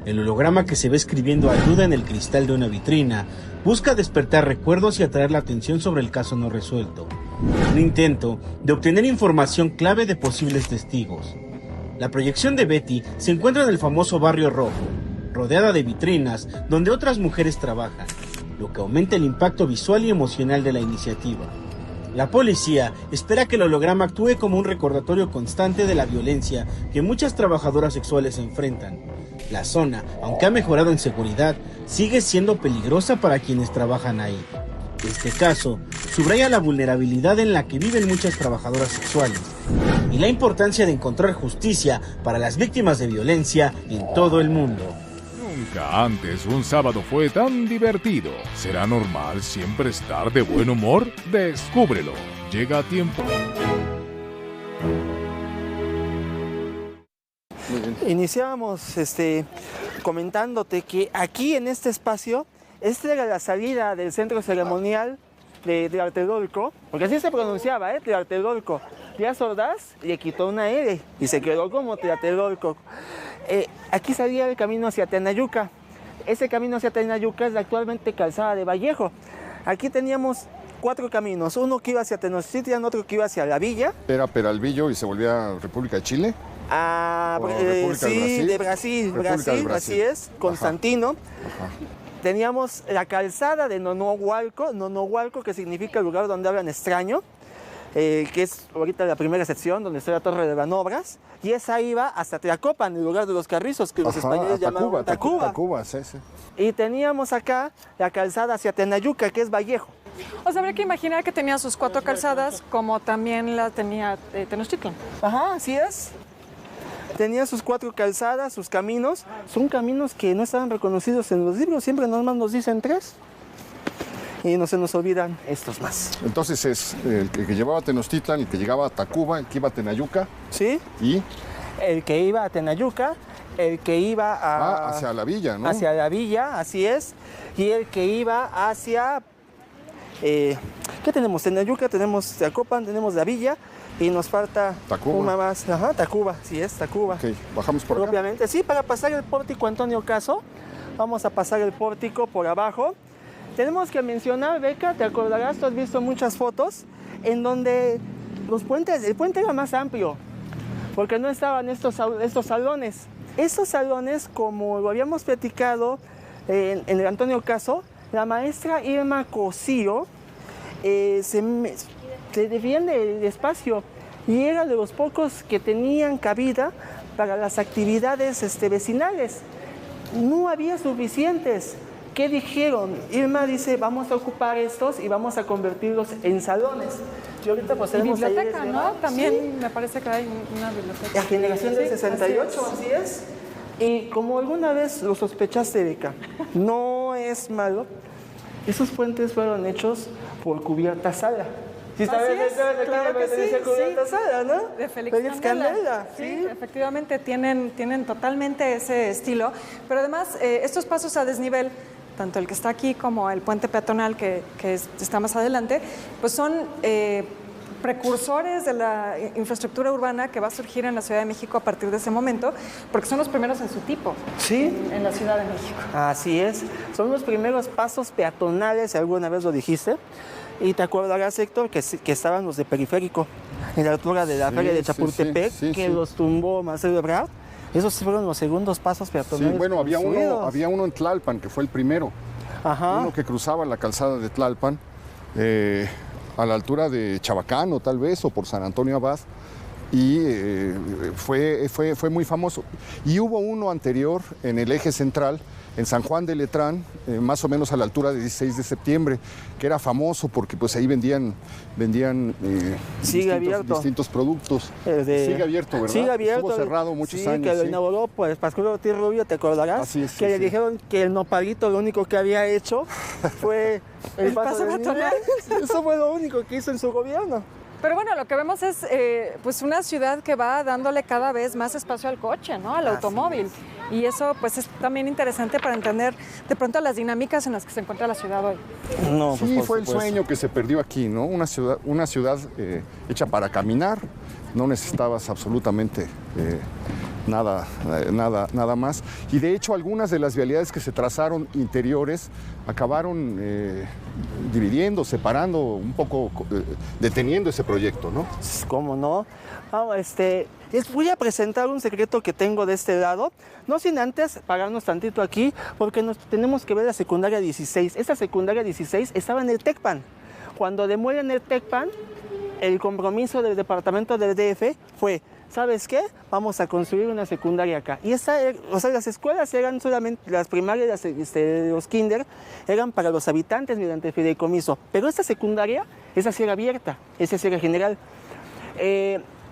El holograma, que se ve escribiendo ayuda en el cristal de una vitrina, busca despertar recuerdos y atraer la atención sobre el caso no resuelto. Un intento de obtener información clave de posibles testigos. La proyección de Betty se encuentra en el famoso Barrio Rojo, rodeada de vitrinas donde otras mujeres trabajan, lo que aumenta el impacto visual y emocional de la iniciativa. La policía espera que el holograma actúe como un recordatorio constante de la violencia que muchas trabajadoras sexuales enfrentan. La zona, aunque ha mejorado en seguridad, sigue siendo peligrosa para quienes trabajan ahí. Este caso subraya la vulnerabilidad en la que viven muchas trabajadoras sexuales y la importancia de encontrar justicia para las víctimas de violencia en todo el mundo. Nunca antes un sábado fue tan divertido. ¿Será normal siempre estar de buen humor? Descúbrelo. Llega a tiempo. Iniciábamos comentándote que aquí en este espacio, esta era la salida del centro ceremonial de Tlatelolco, porque así se pronunciaba, Tlatelolco. Díaz Ordaz le quitó una R y se quedó como Tlatelolco. Aquí salía el camino hacia Tenayuca. Ese camino hacia Tenayuca es actualmente calzada de Vallejo. Aquí teníamos 4 caminos, uno que iba hacia Tenochtitlan, otro que iba hacia la villa. Era Peralvillo y se volvía República de Chile. Sí, de Brasil, así es, Constantino. Ajá. Teníamos la calzada de Nonohualco, que significa el lugar donde hablan extraño, que es ahorita la primera sección donde está la Torre de Manobras, y esa iba hasta Tlacopan, el lugar de los carrizos, que los españoles llamaban Tacuba. Sí. Y teníamos acá la calzada hacia Tenayuca, que es Vallejo. O sea, habría que imaginar que tenía sus 4 calzadas, como también la tenía Tenochtitlan. Ajá, así es. Tenía sus 4 calzadas, sus caminos. Son caminos que no estaban reconocidos en los libros, siempre nomás nos dicen 3. Y no se nos olvidan estos más. Entonces es el que llevaba a Tenochtitlan, el que llegaba a Tacuba, el que iba a Tenayuca. Sí. Y el que iba a Tenayuca, el que iba hacia la villa, ¿no? Hacia la villa, así es. Y el que iba hacia... ¿qué tenemos? Tenayuca, tenemos Tlacopan, tenemos la villa. Y nos falta Tacuba. Una más. Ajá, Tacuba, sí es, Tacuba. Ok, bajamos por acá. Propiamente, sí, para pasar el pórtico Antonio Caso, vamos a pasar el pórtico por abajo. Tenemos que mencionar, Beca, te acordarás, tú has visto muchas fotos, en donde el puente era más amplio, porque no estaban estos salones. Estos salones, como lo habíamos platicado en el Antonio Caso, la maestra Irma Cosío le debían el espacio y era de los pocos que tenían cabida para las actividades vecinales. No había suficientes. ¿Qué dijeron? Irma dice, vamos a ocupar estos y vamos a convertirlos en salones. Y ahorita pues tenemos biblioteca, ¿no? También sí. Me parece que hay una biblioteca. La generación del 68, así es. Y como alguna vez lo sospechaste, Beca, no es malo, esos puentes fueron hechos por Cubierta Sala. ¿Sí sabes de claro que sí, Cubierta Sala, ¿no? De Félix Candela. Sí, efectivamente tienen totalmente ese estilo. Pero además, estos pasos a desnivel, tanto el que está aquí como el puente peatonal que está más adelante, pues son precursores de la infraestructura urbana que va a surgir en la Ciudad de México a partir de ese momento, porque son los primeros en su tipo en la Ciudad de México. Así es, son los primeros pasos peatonales, alguna vez lo dijiste, y te acordarás, Héctor, que estaban los de Periférico, en la altura de la feria de Chapultepec, que los tumbó Marcelo Ebrard. Esos fueron los segundos pasos peatonales. Sí, bueno, había uno en Tlalpan, que fue el primero. Ajá. Uno que cruzaba la calzada de Tlalpan, a la altura de Chabacano, tal vez, o por San Antonio Abad, y fue muy famoso. Y hubo uno anterior en el eje central, en San Juan de Letrán, más o menos a la altura de 16 de septiembre, que era famoso porque pues ahí vendían distintos productos. Sigue abierto, ¿verdad? Sigue abierto. Estuvo cerrado muchos años. Que lo inauguró pues Pascual Ortiz Rubio, ¿te acordarás? Así es, que le dijeron que el nopalito lo único que había hecho fue el paso peatonal. Eso fue lo único que hizo en su gobierno. Pero bueno, lo que vemos es pues una ciudad que va dándole cada vez más espacio al coche, ¿no? Al automóvil. Y eso pues es también interesante para entender de pronto las dinámicas en las que se encuentra la ciudad hoy. No, pues sí, fue el sueño que se perdió aquí, ¿no? Una ciudad hecha para caminar, no necesitabas absolutamente nada más. Y de hecho algunas de las vialidades que se trazaron interiores acabaron dividiendo, separando, un poco deteniendo ese proyecto, ¿no? ¿Cómo no? Les voy a presentar un secreto que tengo de este lado, no sin antes pararnos tantito aquí, porque tenemos que ver la secundaria 16. Esta secundaria 16 estaba en el Tecpan. Cuando demuelen el Tecpan, el compromiso del departamento del DF fue, ¿sabes qué? Vamos a construir una secundaria acá. Y las escuelas eran solamente, las primarias, los kinder, eran para los habitantes mediante fideicomiso. Pero esta secundaria, esa sí era abierta, esa sí era general.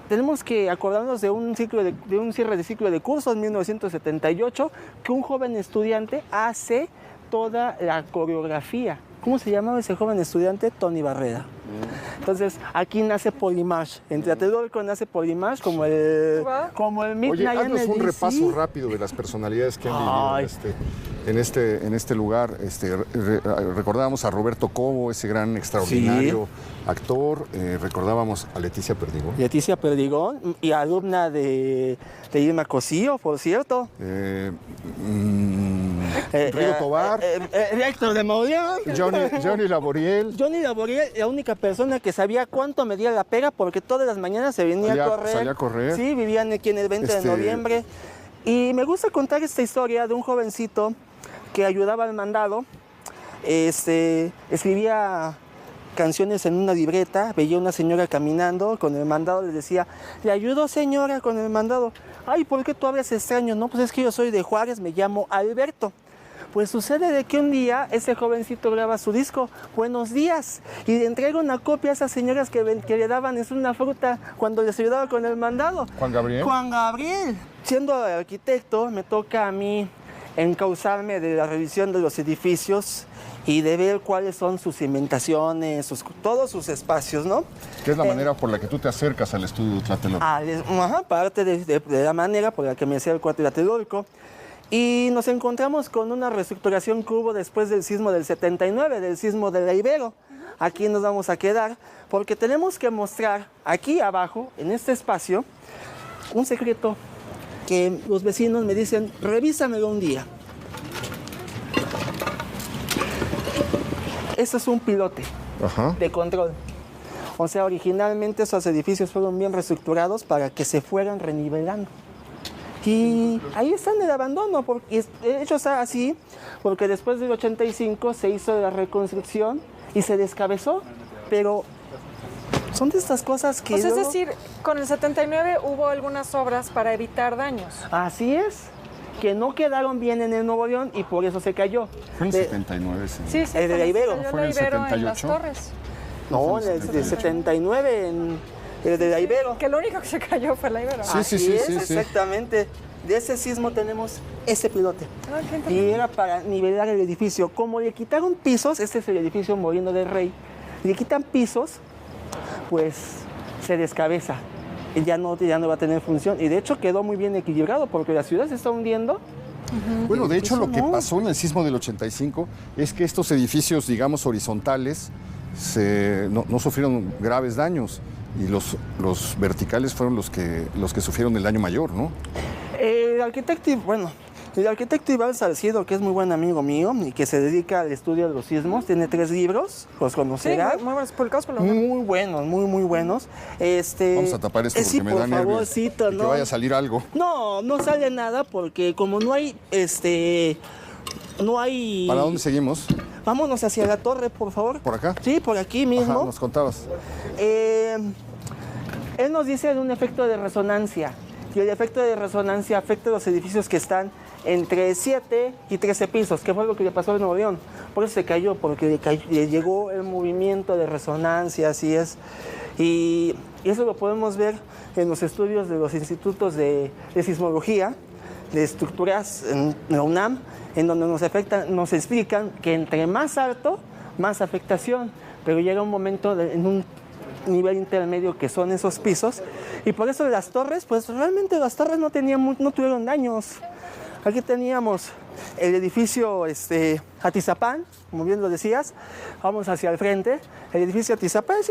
Tenemos que acordarnos de un cierre de ciclo de cursos en 1978, que un joven estudiante hace toda la coreografía. ¿Cómo se llamaba ese joven estudiante? Tony Barrera. Entonces, aquí nace Polymarch. En Tlatelolco nace Polymarch como el Midnight. Oye, haznos un repaso rápido de las personalidades que han vivido en este lugar. Recordábamos a Roberto Cobo, ese gran, extraordinario actor. Recordábamos a Leticia Perdigón. Leticia Perdigón, y alumna de Irma Cosío, por cierto. Rigo Tobar. Héctor de Mauleón. Johnny Laboriel. Johnny Laboriel, la única persona que sabía cuánto medía la pega, porque todas las mañanas se venía a correr. Salía a correr. Sí, vivían aquí en el 20 de noviembre. Y me gusta contar esta historia de un jovencito que ayudaba al mandado. Escribía canciones en una libreta, veía una señora caminando con el mandado, le decía, le ayudo señora con el mandado. Ay, ¿por qué tú hablas extraño? No, pues es que yo soy de Juárez, me llamo Alberto. Pues sucede de que un día ese jovencito graba su disco, Buenos Días, y le entrega una copia a esas señoras que le daban una fruta cuando les ayudaba con el mandado. Juan Gabriel. Juan Gabriel. Siendo arquitecto, me toca a mí encauzarme de la revisión de los edificios y de ver cuáles son sus cimentaciones, todos sus espacios, ¿no? ¿Qué es la manera por la que tú te acercas al estudio Tlatelolco? Parte de la manera por la que me acerco a Tlatelolco. Y nos encontramos con una reestructuración que hubo después del sismo del 79, del sismo de la Ibero. Aquí nos vamos a quedar porque tenemos que mostrar aquí abajo, en este espacio, un secreto que los vecinos me dicen, revísamelo un día. Esto es un pilote de control. O sea, originalmente esos edificios fueron bien reestructurados para que se fueran renivelando. Y ahí está en el abandono, porque de hecho está así, porque después del 85 se hizo la reconstrucción y se descabezó, pero Son de estas cosas que... Pues luego... es decir, con el 79 hubo algunas obras para evitar daños. Así es, que no quedaron bien en el Nuevo León y por eso se cayó. Fue en el 79, sí. Sí, El de la Ibero. Fue ¿Fue en el en las 78? Torres. No, en el de 79, el de la Ibero. Que lo único que se cayó fue la Ibero. Sí, Así es, exactamente. De ese sismo tenemos ese pilote. Ah, qué Y interesante. era para nivelar el edificio. Como le quitaron pisos, este es el edificio Molino del Rey, le quitan pisos, pues se descabeza. Y ya no va a tener función. Y de hecho quedó muy bien equilibrado porque la ciudad se está hundiendo. Bueno, de hecho Eso lo que no. pasó en el sismo del 85 es que estos edificios, digamos, horizontales, no sufrieron graves daños y los verticales fueron los que sufrieron el daño mayor, ¿no? El arquitecto Iván Salcido, que es muy buen amigo mío y que se dedica al estudio de los sismos, tiene 3 libros, los Sí, conocerá. muy buenos, publicados por la UNAM. Muy buenos, muy buenos. Vamos a tapar esto porque sí, me por da nervios favorcito, de que ¿no? vaya a salir algo. No sale nada porque como no hay, no hay... ¿Para dónde seguimos? Vámonos hacia la torre, por favor. ¿Por acá? Sí, por aquí mismo. Ajá, nos contabas. Él nos dice de un efecto de resonancia. Y el efecto de resonancia afecta a los edificios que están entre 7 y 13 pisos, que fue lo que le pasó a Nuevo León. Por eso se cayó, porque le llegó el movimiento de resonancia, así es. Y eso lo podemos ver en los estudios de los institutos de sismología, de estructuras en la UNAM, en donde nos explican que entre más alto, más afectación, pero llega un momento en un nivel intermedio que son esos pisos, y por eso las torres, pues realmente las torres no tuvieron daños. Aquí teníamos el edificio Atizapán, como bien lo decías, vamos hacia el frente, el edificio Atizapán, sí,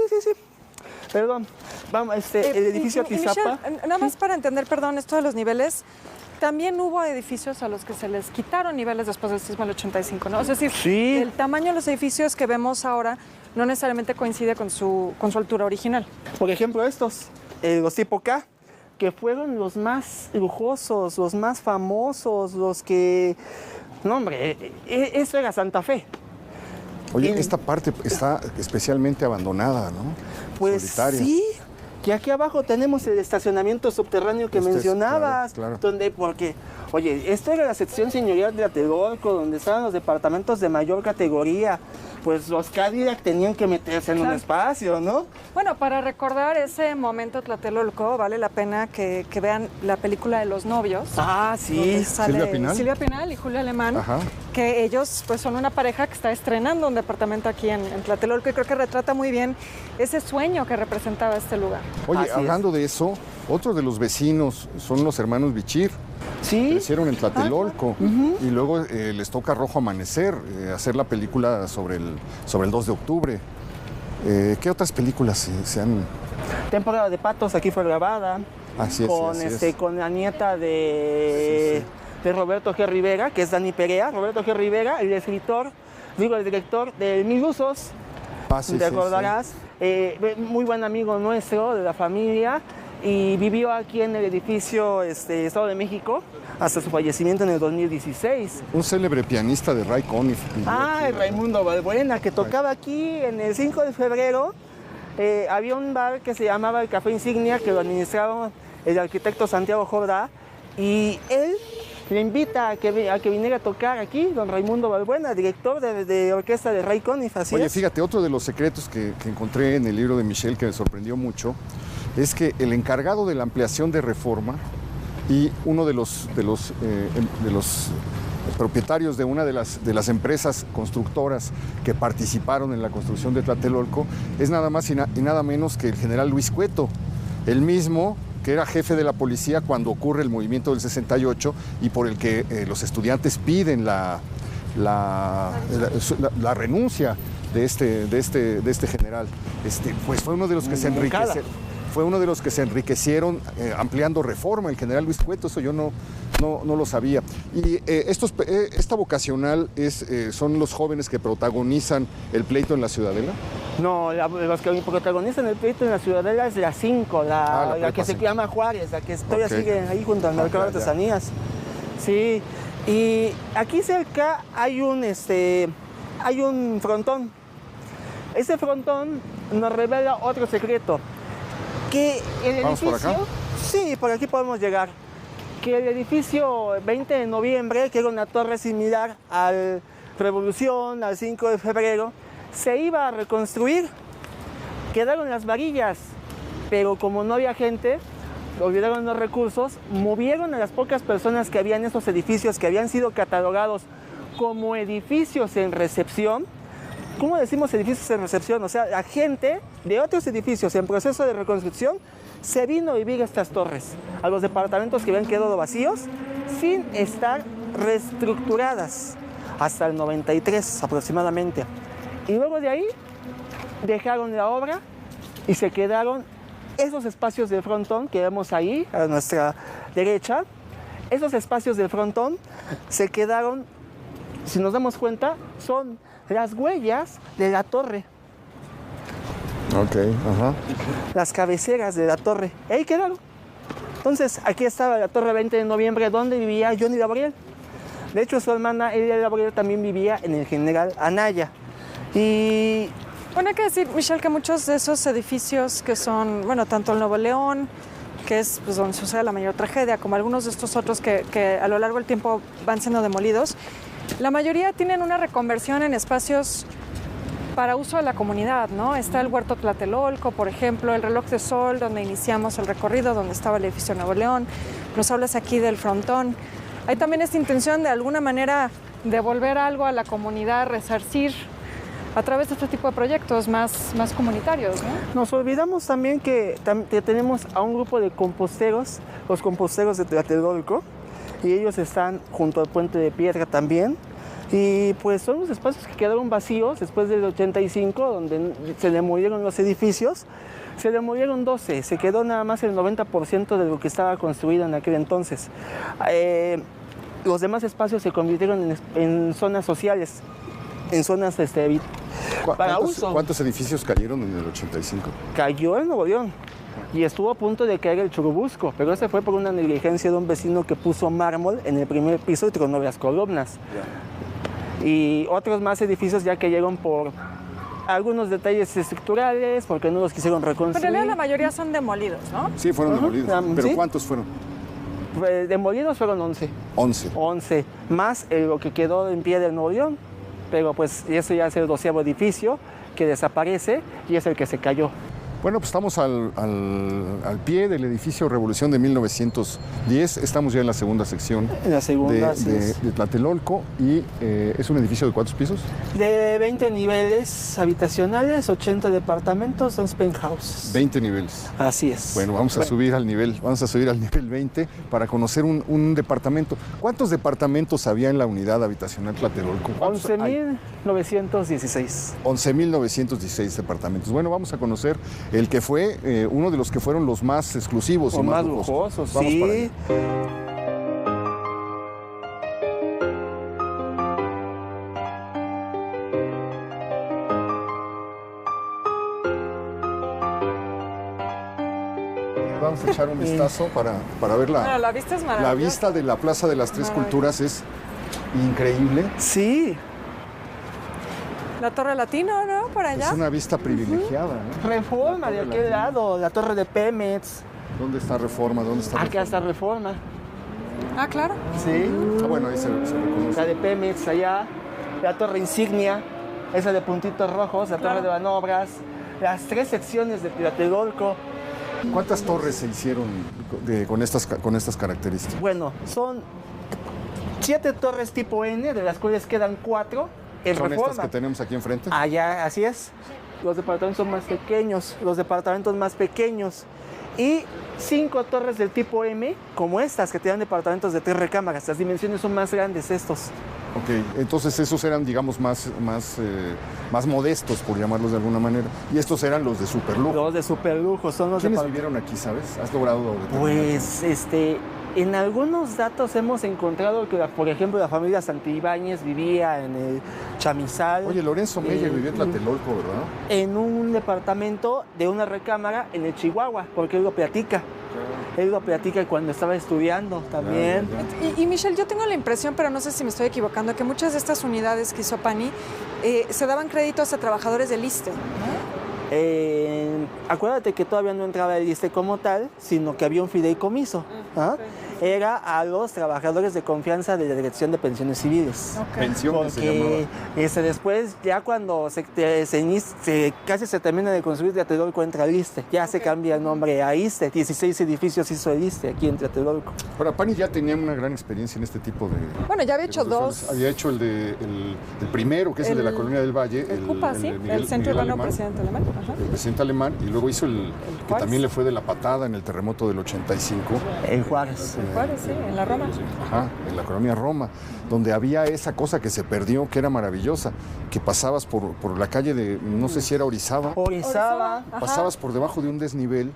perdón, vamos, el edificio Atizapán. Michelle, nada más para entender, perdón, esto de los niveles, también hubo edificios a los que se les quitaron niveles después del sismo del 85, ¿no? Es decir, Sí. el tamaño de los edificios que vemos ahora no necesariamente coincide con su altura original. Por ejemplo, estos, los tipo K, que fueron los más lujosos, los más famosos, los que... No, hombre, eso era Santa Fe. Oye, esta parte está especialmente abandonada, ¿no? Pues Solitaria. sí, que aquí abajo tenemos el estacionamiento subterráneo que mencionabas, claro. donde, porque, oye, esto era la sección señorial de Tlatelolco, donde estaban los departamentos de mayor categoría, pues los Cadillac tenían que meterse en un espacio, ¿no? Bueno, para recordar ese momento Tlatelolco, vale la pena que vean la película de Los Novios. Ah, Donde sí. sale Silvia Pinal. Y Julio Alemán, Ajá. que ellos pues son una pareja que está estrenando un departamento aquí en Tlatelolco y creo que retrata muy bien ese sueño que representaba este lugar. Oye, Así es. hablando de eso, otro de los vecinos son los hermanos Bichir. Sí. Crecieron en Tlatelolco y luego les toca Rojo Amanecer, hacer la película sobre el 2 de octubre. ¿Qué otras películas se han...? Temporada de Patos aquí fue grabada. Así es, con, así es. con la nieta de Roberto G. Rivera, que es Dani Perea. Roberto G. Rivera, el director de Mil Usos, Sí, te sí, acordarás. Muy buen amigo nuestro, de la familia, y vivió aquí en el edificio Estado de México hasta su fallecimiento en el 2016. Un célebre pianista de Ray Conniff. Raimundo Balbuena, que tocaba aquí en el 5 de febrero. Había un bar que se llamaba el Café Insignia, que lo administraba el arquitecto Santiago Jordá, y él le invita a que viniera a tocar aquí, don Raimundo Balbuena, director de orquesta de Ray Conniff. Oye, fíjate, otro de los secretos que encontré en el libro de Michelle que me sorprendió mucho es que el encargado de la ampliación de Reforma y uno de los propietarios de una de las empresas constructoras que participaron en la construcción de Tlatelolco es nada más y nada menos que el general Luis Cueto, el mismo que era jefe de la policía cuando ocurre el movimiento del 68 y por el que los estudiantes piden la renuncia de este general. Pues fue uno de los que se enriquecieron. Fue uno de los que se enriquecieron ampliando Reforma, el general Luis Cueto, eso yo no lo sabía. Y esta vocacional son los jóvenes que protagonizan el pleito en la Ciudadela. No, los que protagonizan el pleito en la Ciudadela es la 5, la que se llama Juárez, la que todavía sigue ahí junto al mercado de artesanías. Sí, y aquí cerca hay un frontón. Ese frontón nos revela otro secreto. Que el ¿Vamos edificio... por acá? Sí, por aquí podemos llegar. Que el edificio 20 de noviembre, que era una torre similar al Revolución, al 5 de febrero, se iba a reconstruir. Quedaron las varillas, pero como no había gente, olvidaron los recursos, movieron a las pocas personas que había en esos edificios que habían sido catalogados como edificios en recepción. ¿Cómo decimos edificios en recepción? O sea, la gente de otros edificios en proceso de reconstrucción se vino a vivir a estas torres, a los departamentos que habían quedado vacíos, sin estar reestructuradas, hasta el 93 aproximadamente. Y luego de ahí dejaron la obra y se quedaron esos espacios del frontón que vemos ahí a nuestra derecha. Esos espacios del frontón se quedaron, si nos damos cuenta, son las huellas de la torre. Ok, ajá. Las cabeceras de la torre. Ahí quedaron. Entonces, aquí estaba la torre 20 de noviembre, donde vivía Johnny Gabriel. De hecho, su hermana Elia Gabriel también vivía en el General Anaya. Y Bueno, hay que decir, Michelle, que muchos de esos edificios que son, bueno, tanto el Nuevo León, que es pues, donde sucede la mayor tragedia, como algunos de estos otros que a lo largo del tiempo van siendo demolidos, la mayoría tienen una reconversión en espacios para uso de la comunidad, ¿no? Está el Huerto Tlatelolco, por ejemplo, el Reloj de Sol, donde iniciamos el recorrido, donde estaba el edificio Nuevo León. Nos hablas aquí del frontón. Hay también esta intención de alguna manera devolver algo a la comunidad, resarcir a través de este tipo de proyectos más comunitarios, ¿no? nos olvidamos también que tenemos a un grupo de composteros, los composteros de Tlatelolco, y ellos están junto al Puente de Piedra también. Y pues son los espacios que quedaron vacíos después del 85, donde se demolieron los edificios. Se demolieron 12, se quedó nada más el 90% de lo que estaba construido en aquel entonces. Los demás espacios se convirtieron en zonas sociales, en zonas para uso. ¿Cuántos edificios cayeron en el 85? Cayó en Nuevo León y estuvo a punto de caer el Churubusco, pero ese fue por una negligencia de un vecino que puso mármol en el primer piso y tronó las columnas. Y otros más edificios ya cayeron por algunos detalles estructurales, porque no los quisieron reconstruir. Pero en realidad la mayoría son demolidos, ¿no? Sí, fueron demolidos. ¿Pero ¿sí? cuántos fueron? Demolidos fueron 11. 11. 11, más lo que quedó en pie del Nuevo León, pero pues eso ya es el 12º edificio que desaparece y es el que se cayó. Bueno, pues estamos al pie del edificio Revolución de 1910. Estamos ya en la segunda sección En la segunda, de Tlatelolco. Y ¿es un edificio de cuántos pisos? De 20 niveles habitacionales, 80 departamentos, 2 penthouses. 20 niveles. Así es. Bueno, vamos a subir al nivel 20 para conocer un departamento. ¿Cuántos departamentos había en la unidad habitacional Tlatelolco? 11.916. 11.916 departamentos. Bueno, vamos a conocer el que fue uno de los que fueron los más exclusivos O y más lujosos, Vamos sí. para allá. Vamos a echar un vistazo para ver Bueno, la vista es maravillosa. la vista de la Plaza de las Tres Culturas es increíble. Sí. La Torre Latino, ¿no? Por allá. Es una vista privilegiada, ¿no? Reforma de aquel lado, la torre de Pemex. ¿Dónde está Reforma? ¿Dónde está Acá está Reforma. Ah, claro. Sí. Ah, bueno, ahí se reconoce. La de Pemex allá. La torre insignia, esa de puntitos rojos, la torre de Banobras. Las 3 secciones de Tlatelolco. ¿Cuántas torres se hicieron con estas características? Bueno, son 7 torres tipo N, de las cuales quedan 4 en ¿Son Reforma. estas que tenemos aquí enfrente? Allá, así es. Los departamentos son más pequeños, Y 5 torres del tipo M, como estas, que tienen departamentos de 3 recámaras. Las dimensiones son más grandes estos. Ok, entonces esos eran, digamos, más modestos, por llamarlos de alguna manera. Y estos eran los de superlujo. Los de superlujo son los ¿Quiénes vivieron aquí, sabes? ¿Has logrado determinar? Pues, en algunos datos hemos encontrado que, por ejemplo, la familia Santibáñez vivía en el Chamizal. Oye, Lorenzo Meyer vivió en Tlatelolco, ¿verdad? En un departamento de una recámara en el Chihuahua, porque él lo platica. Él lo platica cuando estaba estudiando también. Y Michelle, yo tengo la impresión, pero no sé si me estoy equivocando, que muchas de estas unidades que hizo Pani se daban créditos a trabajadores del ISSSTE, ¿no? Acuérdate que todavía no entraba el ISSSTE como tal, sino que había un fideicomiso. ¿Ah? Era a los trabajadores de confianza de la Dirección de Pensiones Civiles. Pensiones se llamaba. Porque después, ya cuando casi se termina de construir Tlatelolco, entra el ISSSTE. Ya se cambia el nombre a ISSSTE. 16 edificios hizo el ISSSTE aquí en Tlatelolco. Ahora, Pani ya tenía una gran experiencia en este tipo de... Bueno, ya había hecho dos. Había hecho el primero, que es el de la Colonia del Valle. El CUPA, sí, el Centro Urbano Presidente Alemán. Ajá. El presidente alemán, y luego hizo el que también le fue de la patada en el terremoto del 85. En Juárez. En Juárez, sí, en la Roma. Ajá, en la colonia Roma, donde había esa cosa que se perdió, que era maravillosa, que pasabas por la calle de, no sé si era Orizaba. Pasabas por debajo de un desnivel,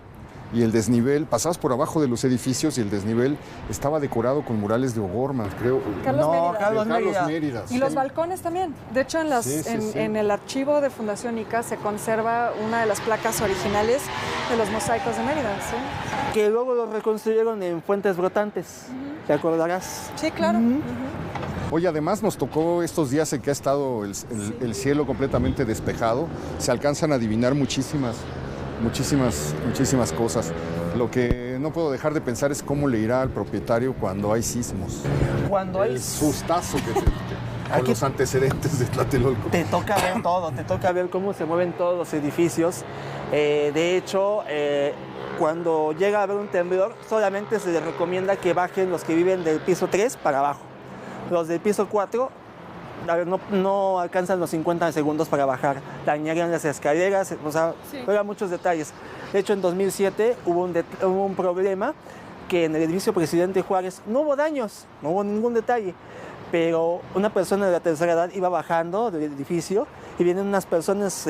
y el desnivel, pasabas por abajo de los edificios y el desnivel estaba decorado con murales de O'Gorman, creo. Carlos Mérida. Y los balcones también. De hecho, en el archivo de Fundación ICA se conserva una de las placas originales de los mosaicos de Mérida. ¿Sí? Que luego lo reconstruyeron en Fuentes Brotantes, ¿te acordarás? Sí, claro. Oye, además nos tocó estos días en que ha estado el cielo completamente despejado. Se alcanzan a adivinar muchísimas cosas. Lo que no puedo dejar de pensar es cómo le irá al propietario cuando hay sismos. El sustazo que con los antecedentes de Tlatelolco. Te toca ver todo, te toca ver cómo se mueven todos los edificios. De hecho, cuando llega a haber un temblor, solamente se les recomienda que bajen los que viven del piso 3 para abajo. Los del piso 4 no alcanzan los 50 segundos para bajar, dañarían las escaleras, eran muchos detalles. De hecho, en 2007 hubo un problema que en el edificio Presidente Juárez no hubo daños, no hubo ningún detalle, pero una persona de la tercera edad iba bajando del edificio y vienen unas personas,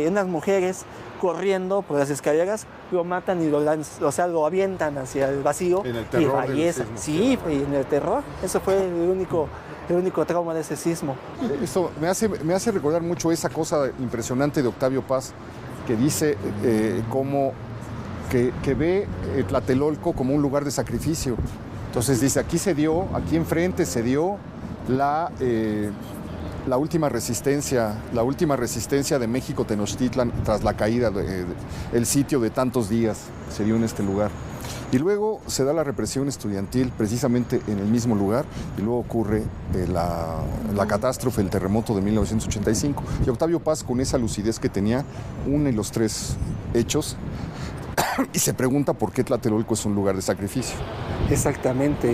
unas mujeres corriendo por las escaleras, lo matan y lo avientan hacia el vacío. En el terror. Y fallece. Sí, en el terror. Eso fue el único trauma de ese sismo. Eso me hace recordar mucho esa cosa impresionante de Octavio Paz, que dice que ve Tlatelolco como un lugar de sacrificio. Entonces dice, aquí enfrente se dio la última resistencia de México Tenochtitlan tras la caída del sitio de tantos días, se dio en este lugar. Y luego se da la represión estudiantil precisamente en el mismo lugar, y luego ocurre la catástrofe, el terremoto de 1985. Y Octavio Paz, con esa lucidez que tenía, une los tres hechos y se pregunta por qué Tlatelolco es un lugar de sacrificio. Exactamente,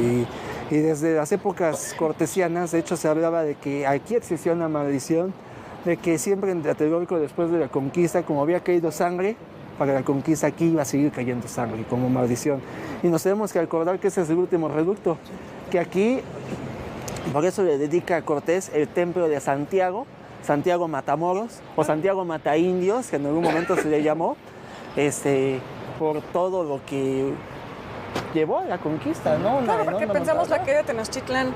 y desde las épocas cortesianas, de hecho, se hablaba de que aquí existía una maldición, de que siempre en Tlatelolco, después de la conquista, como había caído sangre, para la conquista aquí iba a seguir cayendo sangre, como maldición. Y nos tenemos que acordar que ese es el último reducto, que aquí, por eso le dedica a Cortés el templo de Santiago Matamoros, o Santiago Mataindios, que en algún momento se le llamó, por todo lo que llevó a la conquista, ¿no? Claro, porque pensamos la caída de Tenochtitlan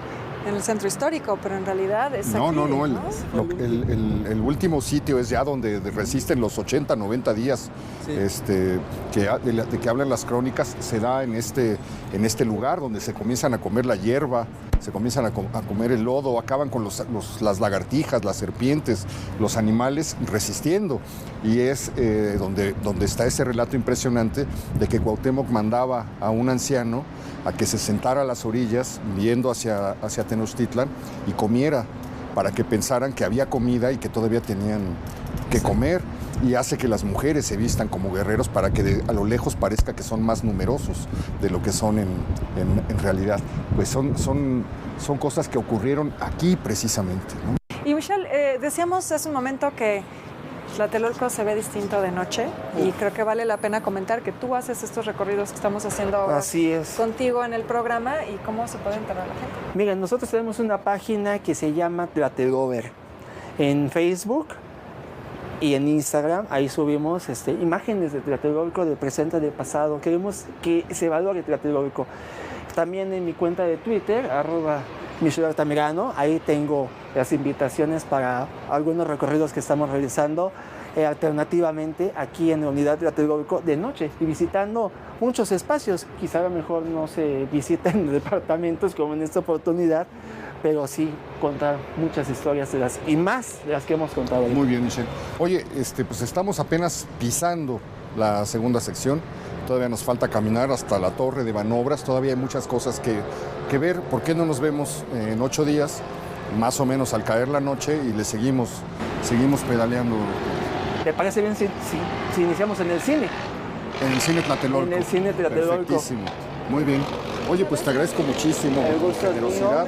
en el centro histórico, pero en realidad es aquí, No. El último sitio es ya donde resisten los 80, 90 días, sí. De que hablan las crónicas, se da en este lugar donde se comienzan a comer la hierba, se comienzan a comer el lodo, acaban con las lagartijas, las serpientes, los animales resistiendo. Y es donde está ese relato impresionante de que Cuauhtémoc mandaba a un anciano a que se sentara a las orillas viendo hacia Tenochtitlan y comiera, para que pensaran que había comida y que todavía tenían que comer, y hace que las mujeres se vistan como guerreros para que a lo lejos parezca que son más numerosos de lo que son en realidad. Pues son cosas que ocurrieron aquí precisamente, ¿no? Y Michelle, decíamos hace un momento que Tlatelolco se ve distinto de noche, y creo que vale la pena comentar que tú haces estos recorridos que estamos haciendo ahora contigo en el programa, y cómo se puede enterar la gente. Miren, nosotros tenemos una página que se llama Tlatelover en Facebook y en Instagram. Ahí subimos imágenes de Tlatelolco, del presente, del pasado. Queremos que se valore Tlatelolco. También en mi cuenta de Twitter, @MichelleAltamirano, ahí tengo las invitaciones para algunos recorridos que estamos realizando. alternativamente aquí en la unidad de Tlatelolco de noche y visitando muchos espacios. Quizá a lo mejor no se visiten departamentos como en esta oportunidad, pero sí contar muchas historias y más de las que hemos contado hoy. Muy bien, Michelle. Oye, pues estamos apenas pisando la segunda sección. Todavía nos falta caminar hasta la torre de Banobras. Todavía hay muchas cosas que ver. ¿Por qué no nos vemos en 8 días, más o menos al caer la noche, y le seguimos pedaleando? ¿Te parece bien si iniciamos en el cine? En el cine Tlatelolco. En el cine Tlatelolco. Perfectísimo. Muy bien. Oye, pues te agradezco muchísimo tu generosidad.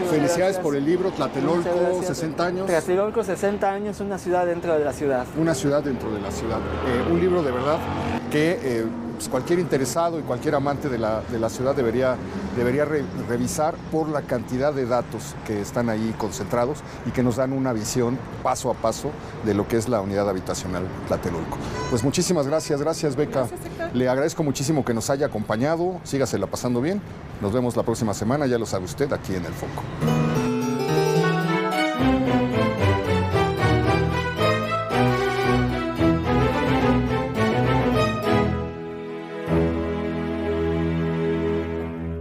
Felicidades gracias por el libro Tlatelolco, 60 años. Tlatelolco, 60 años, una ciudad dentro de la ciudad. Una ciudad dentro de la ciudad. Un libro de verdad que pues cualquier interesado y cualquier amante de la ciudad debería revisar por la cantidad de datos que están ahí concentrados y que nos dan una visión paso a paso de lo que es la unidad habitacional Tlatelolco. Pues muchísimas gracias, Beca. Gracias, Le agradezco muchísimo que nos haya acompañado, sígasela pasando bien. Nos vemos la próxima semana, ya lo sabe usted, aquí en El Foco.